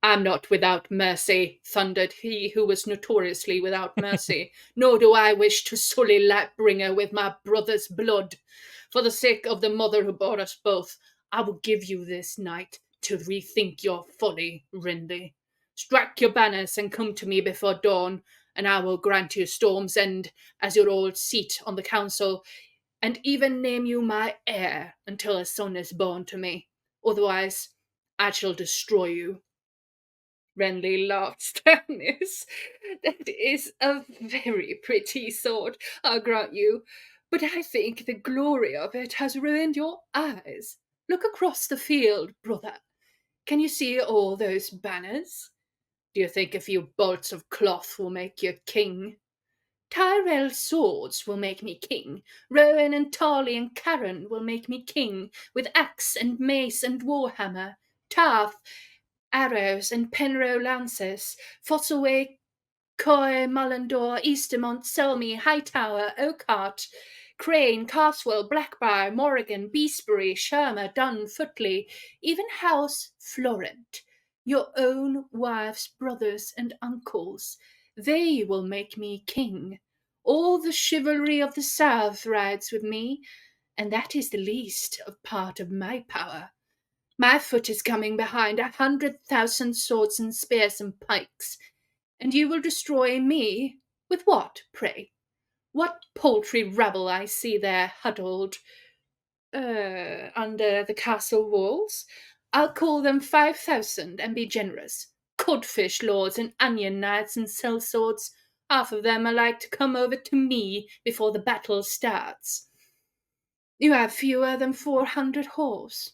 I'm not without mercy, thundered he who was notoriously without mercy, nor do I wish to sully Lightbringer with my brother's blood. For the sake of the mother who bore us both, I will give you this night to rethink your folly, Renly. Strike your banners and come to me before dawn, and I will grant you Storm's End as your old seat on the council, and even name you my heir until a son is born to me. Otherwise, I shall destroy you. Renly laughed. Stannis, that is a very pretty sword, I'll grant you, but I think the glory of it has ruined your eyes. Look across the field, brother. Can you see all those banners? Do you think a few bolts of cloth will make you king? Tyrell's swords will make me king. Rowan and Tarly and Caron will make me king, with axe and mace and warhammer. Tarth, arrows and Penroe lances. Fossaway, Coy, Mullendore, Eastermont, Selmy, Hightower, Oakhart, Crane, Carswell, Blackbriar, Morrigan, Beesbury, Shermer, Dunn, Footley, even House Florent. Your own wife's brothers and uncles. They will make me king. All the chivalry of the South rides with me, and that is the least of part of my power. My foot is coming behind 100,000 swords and spears and pikes, and you will destroy me with what, pray? What paltry rabble I see there huddled under the castle walls? I'll call them 5,000 and be generous. Codfish lords and onion knights and sellswords. Half of them are like to come over to me before the battle starts. You have fewer than 400 horse.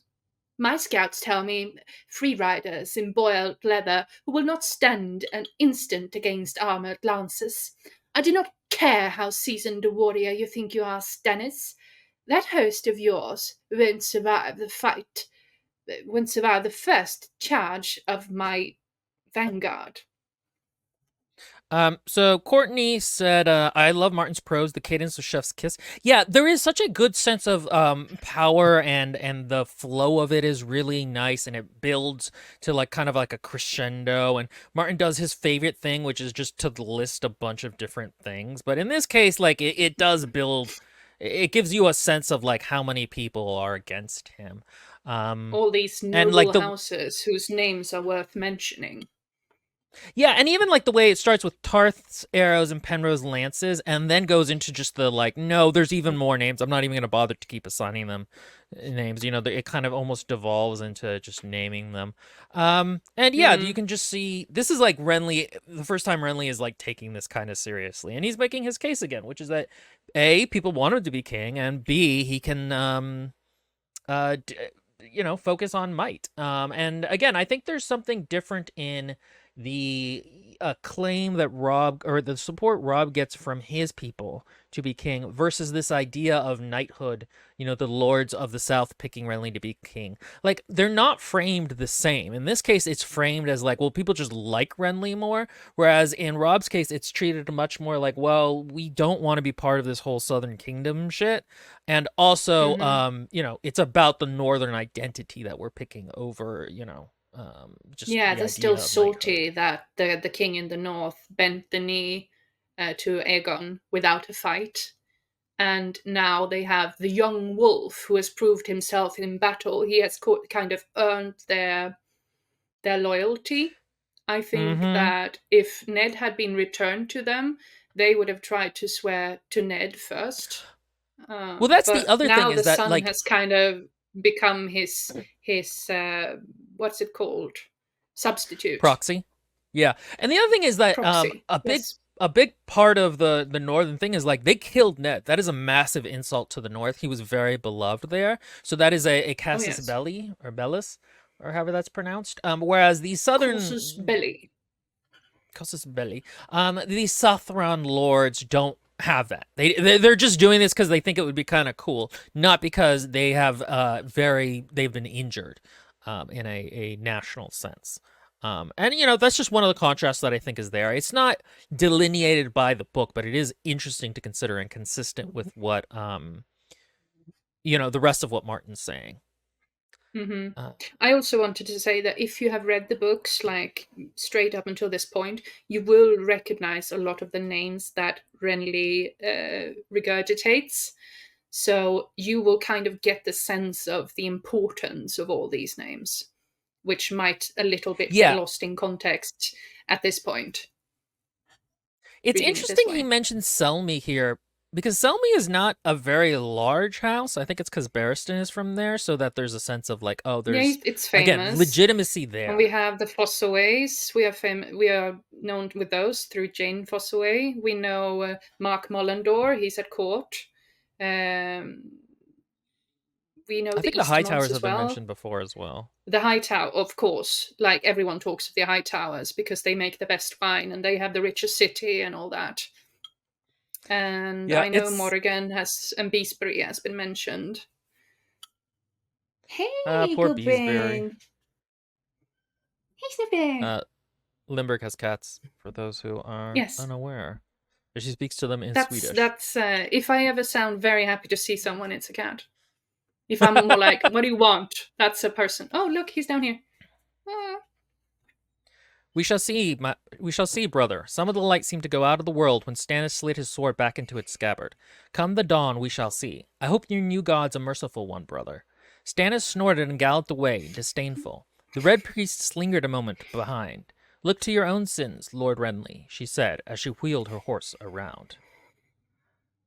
My scouts tell me free riders in boiled leather who will not stand an instant against armoured lances. I do not care how seasoned a warrior you think you are, Stannis. That host of yours won't survive the fight, won't survive the first charge of my vanguard. So Courtney said, I love Martin's prose, the cadence of Chef's Kiss. Yeah, there is such a good sense of power, and the flow of it is really nice, and it builds to like kind of like a crescendo. And Martin does his favorite thing, which is just to list a bunch of different things. But in this case, like it does build, it gives you a sense of like how many people are against him. All these And noble like the houses whose names are worth mentioning. Yeah, and even like the way it starts with Tarth's arrows and Penrose lances, and then goes into just the like, no, there's even more names. I'm not even going to bother to keep assigning them names. It kind of almost devolves into just naming them. And yeah, you Mm-hmm. can just see this is like Renly. The first time Renly is like taking this kind of seriously, and he's making his case again, which is that A, people want him to be king, and B, he can uh, d- focus on might. And again, I think there's something different in the claim that Rob or the support Rob gets from his people to be king versus this idea of knighthood, the lords of the South picking Renly to be king. Like, they're not framed the same. In this case, it's framed as like, well, people just like Renly more. Whereas in Rob's case, it's treated much more like, well, we don't want to be part of this whole Southern Kingdom shit. And also, Mm-hmm. it's about the Northern identity that we're picking over, just Yeah, the they're idea still of knighthood. salty that the king in the north bent the knee to Aegon without a fight, and now they have the young wolf who has proved himself in battle. He has kind of earned their loyalty. I think Mm-hmm. that if Ned had been returned to them, they would have tried to swear to Ned first. Well, that's the But other thing now is the that son like has kind of become his what's it called, substitute, proxy. Yeah. And the other thing is that proxy. a big Yes. a big part of the northern thing is like they killed Ned. That is a massive insult to the north. He was very beloved there. So that is a Oh casus yes. belli or bellis or however that's pronounced. Whereas the Casus southern belli. casus belli, the Southron lords don't have that. They're just doing this because they think it would be kind of cool, not because they have they've been injured in a national sense. And that's just one of the contrasts that I think is there. It's not delineated by the book, but it is interesting to consider and consistent with what the rest of what Martin's saying. Hmm. Uh, I also wanted to say that if you have read the books like straight up until this point, you will recognize a lot of the names that Renly regurgitates. So you will kind of get the sense of the importance of all these names, which might a little bit get yeah, lost in context at this point, it's reading it interesting this he way. mentioned Selmy here because Selmy is not a very large house. I think it's because Barristan is from there, so that there's a sense of like, oh, Yeah, there's it's again famous. legitimacy And we there. have the Fossaways. We are known with those through Jane Fossaway. We know Mark Mollendor. He's at court. Um, we know I the think the High Eastermonts Towers as have been well. mentioned before as well. The High Tower, of course. Like everyone talks of the High Towers because they make the best wine and they have the richest city and all that. And Yeah, I know it's Morrigan has and Beesbury has been mentioned. Hey, poor good Beesbury. brain. Hey, Sniffy. Uh, Limburg has cats for those who are Yes, unaware. She speaks to them in that's Swedish. that's. If I ever sound very happy to see someone, it's a cat. If I'm more like, "What do you want?" That's a person. Oh, look, he's down here. Ah. We shall see, brother. Some of the light seemed to go out of the world when Stannis slid his sword back into its scabbard. Come the dawn, we shall see. I hope your new god's a merciful one, brother. Stannis snorted and galloped away, disdainful. The Red Priest lingered a moment behind. Look to your own sins, Lord Renly, she said as she wheeled her horse around.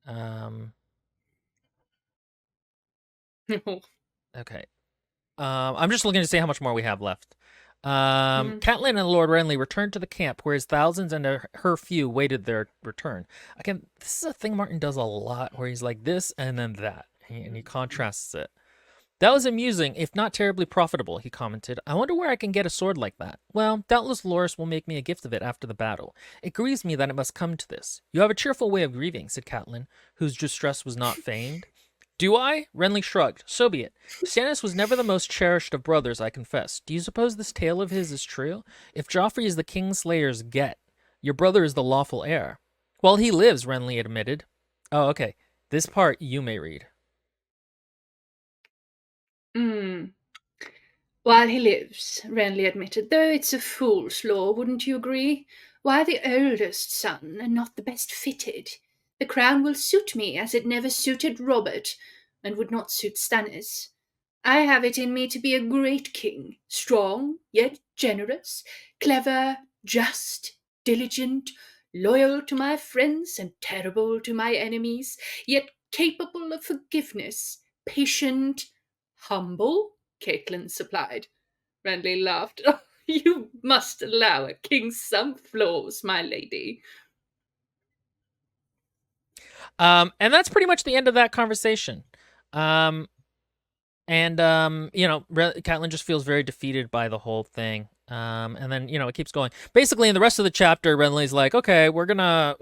Um. Okay. I'm just looking to see how much more we have left. Mhm. Catelyn and Lord Renly returned to the camp where his thousands and her few waited their return. Again, this is a thing Martin does a lot where he's like this and then that, and he contrasts it. That was amusing, if not terribly profitable, he commented. I wonder where I can get a sword like that. Well, doubtless Loras will make me a gift of it after the battle. It grieves me that it must come to this. You have a cheerful way of grieving, said Catelyn, whose distress was not feigned. Do I? Renly shrugged. So be it. Stannis was never the most cherished of brothers, I confess. Do you suppose this tale of his is true? If Joffrey is the Kingslayer's get, your brother is the lawful heir. While he lives, Renly admitted. Oh, okay. This part you may read. Mm. While he lives, Renly admitted, though it's a fool's law, wouldn't you agree? Why the eldest son and not the best fitted? The crown will suit me as it never suited Robert, and would not suit Stannis. I have it in me to be a great king, strong, yet generous, clever, just, diligent, loyal to my friends and terrible to my enemies, yet capable of forgiveness, patient, humble, Caitlin supplied. Renly laughed. Oh, you must allow a king some flaws, my lady. And that's pretty much the end of that conversation. Catelyn just feels very defeated by the whole thing. And then, it keeps going. Basically, in the rest of the chapter, Renly's like, okay, we're gonna,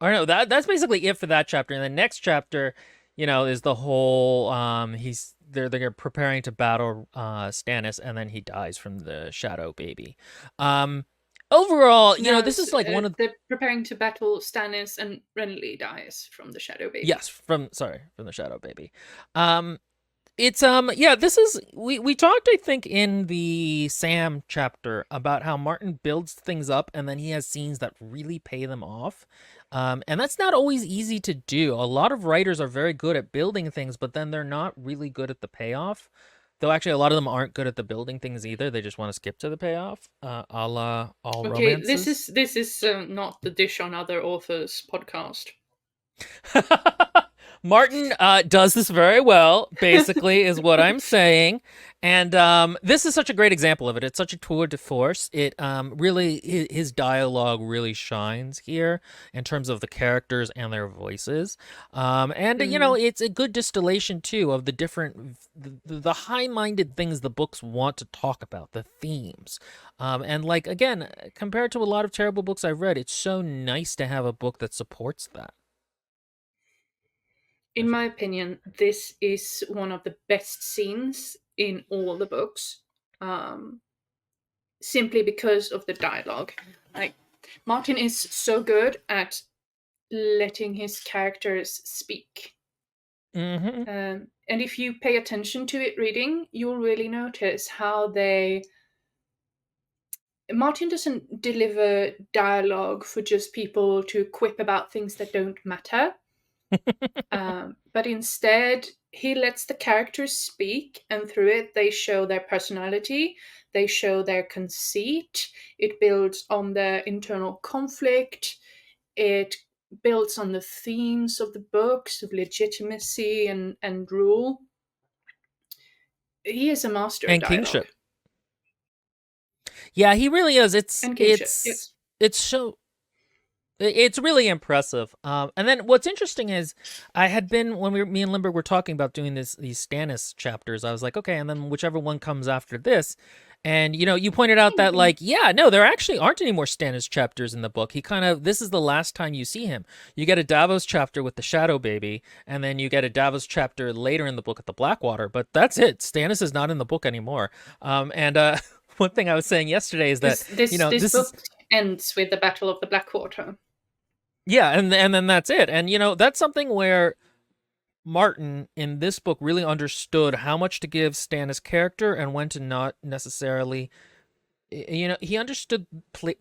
or no, that's basically it for that chapter. And the next chapter, is the whole, they're preparing to battle Stannis, and then he dies from the Shadow Baby. Overall, No, this is like one of they're preparing to battle Stannis, and Renly dies from the Shadow Baby. yes, from the Shadow Baby. It's this is we talked, I think, in the Sam chapter about how Martin builds things up and then he has scenes that really pay them off. And that's not always easy to do. A lot of writers are very good at building things, but then they're not really good at the payoff. Though actually a lot of them aren't good at the building things either. They just want to skip to the payoff. A la all Okay, romances. this is not the Dish on Other Authors podcast. Martin does this very well, basically, is what I'm saying. And this is such a great example of it. It's such a tour de force. It really, his dialogue really shines here in terms of the characters and their voices. It's a good distillation, too, of the different, the high-minded things the books want to talk about, the themes. Again, compared to a lot of terrible books I've read, it's so nice to have a book that supports that. In my opinion, this is one of the best scenes in all the books, simply because of the dialogue. Like, Martin is so good at letting his characters speak. Mm-hmm. And if you pay attention to it reading, you'll really notice how Martin doesn't deliver dialogue for just people to quip about things that don't matter. But instead, he lets the characters speak, and through it, they show their personality, they show their conceit, it builds on their internal conflict, it builds on the themes of the books of legitimacy and rule. He is a master of And dialogue. kingship. Yeah, he really is. It's really impressive. And then what's interesting is I had been when me and Limburg were talking about doing these Stannis chapters. I was like, okay, and then whichever one comes after this. And you pointed out that there actually aren't any more Stannis chapters in the book. This is the last time you see him. You get a Davos chapter with the Shadow Baby, and then you get a Davos chapter later in the book at the Blackwater. But that's it. Stannis is not in the book anymore. One thing I was saying yesterday is that this book ends with the Battle of the Blackwater. Yeah, and then that's it. And that's something where Martin in this book really understood how much to give Stannis' character and when to not necessarily. He understood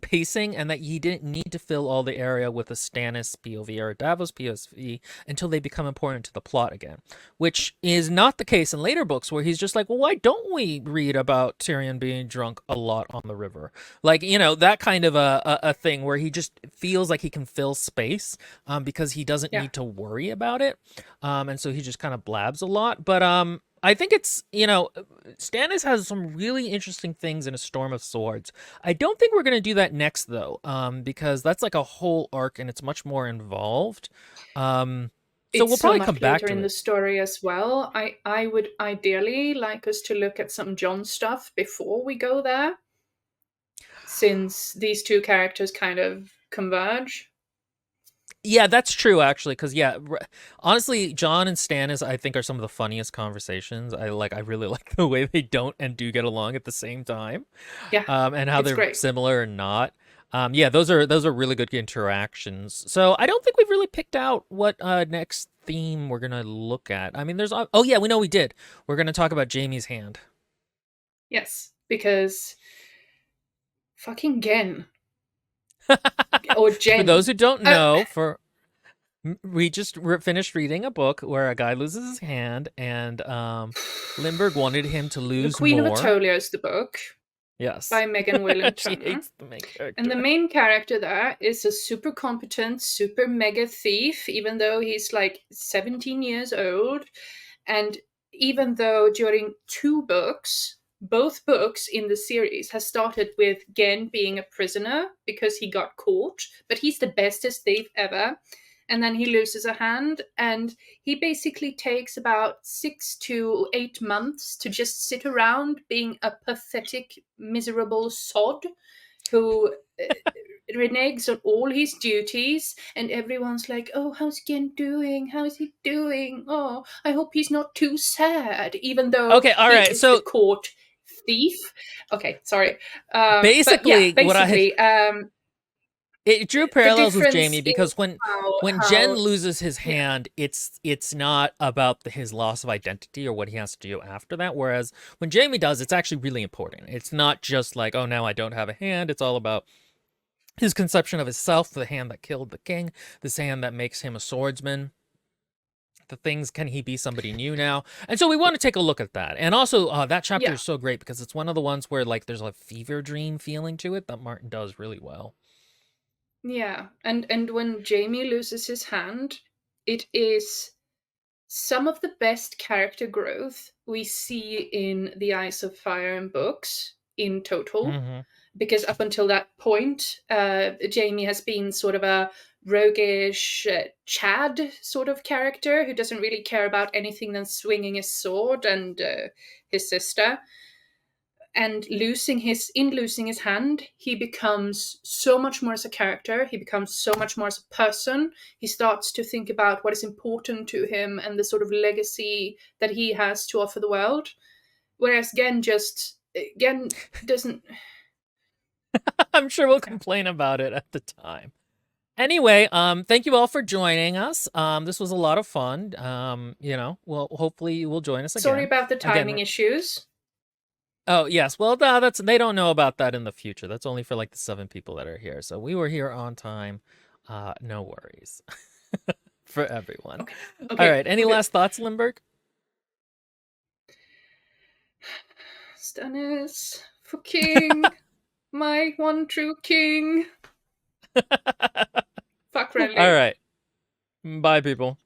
pacing and that he didn't need to fill all the area with a Stannis POV or a Davos POV until they become important to the plot again, which is not the case in later books where he's just like, well, why don't we read about Tyrion being drunk a lot on the river? That kind of a thing where he just feels like he can fill space because he doesn't need to worry about it. And so he just kind of blabs a lot. But I think it's, Stannis has some really interesting things in A Storm of Swords. I don't think we're going to do that next, though, because that's like a whole arc and it's much more involved. So we'll probably come back to it. In the story as well. I would ideally like us to look at some Jon stuff before we go there, since these two characters kind of converge. Yeah, that's true, actually, because, honestly, Jon and Stannis, I think, are some of the funniest conversations. I really like the way they don't and do get along at the same time. Yeah, and how they're great. Similar and not. Those are really good interactions. So I don't think we've really picked out what next theme we're going to look at. I mean, we know we did. We're going to talk about Jaime's hand. Yes, because fucking Gen. Or Jen. For those who don't know, we just finished reading a book where a guy loses his hand, and Limburg wanted him to lose The Queen more. of Attolia is the book. Yes. by Megan Whalen She Turner. hates the main character. And the main character there is a super competent, super mega thief, even though he's like 17 years old. And even though during both books in the series has started with Gen being a prisoner because he got caught, but he's the bestest thief ever. And then he loses a hand, and he basically takes about 6 to 8 months to just sit around being a pathetic, miserable sod who reneges on all his duties, and everyone's like, "Oh, how's Gen doing? How's he doing? Oh, I hope he's not too sad," even though Okay, all he right. is the So court thief. Okay, sorry. But yeah, basically, basically, it drew the parallels with difference Jamie in because when Jen how loses his yeah, hand, it's not about his loss of identity or what he has to do after that. Whereas when Jamie does, it's actually really important. It's not just like, oh, now I don't have a hand. It's all about his conception of himself, the hand that killed the king, this hand that makes him a swordsman. The things, can he be somebody new now? And so we want to take a look at that. And also, that chapter yeah, is so great because it's one of the ones where like there's a fever dream feeling to it that Martin does really well. yeah. And when Jamie loses his hand, it is some of the best character growth we see in the Eyes of Fire and books in total. Mm-hmm. Because up until that point, Jamie has been sort of a roguish Chad sort of character who doesn't really care about anything than swinging his sword and his sister. And losing his hand, he becomes so much more as a character. He becomes so much more as a person. He starts to think about what is important to him and the sort of legacy that he has to offer the world. Whereas Gen doesn't. I'm sure we'll complain about it at the time. Anyway, thank you all for joining us. This was a lot of fun. Well, hopefully you will join us Sorry again. about the Again, timing issues. oh yes, well, that's they don't know about that in the future. That's only for like the 7 people that are here. So we were here on time. No worries for everyone. Okay. All Okay. right. Any Okay. last thoughts, Lindbergh? Stannis for king. My one true king. Fuck All Renly. right. Bye, people.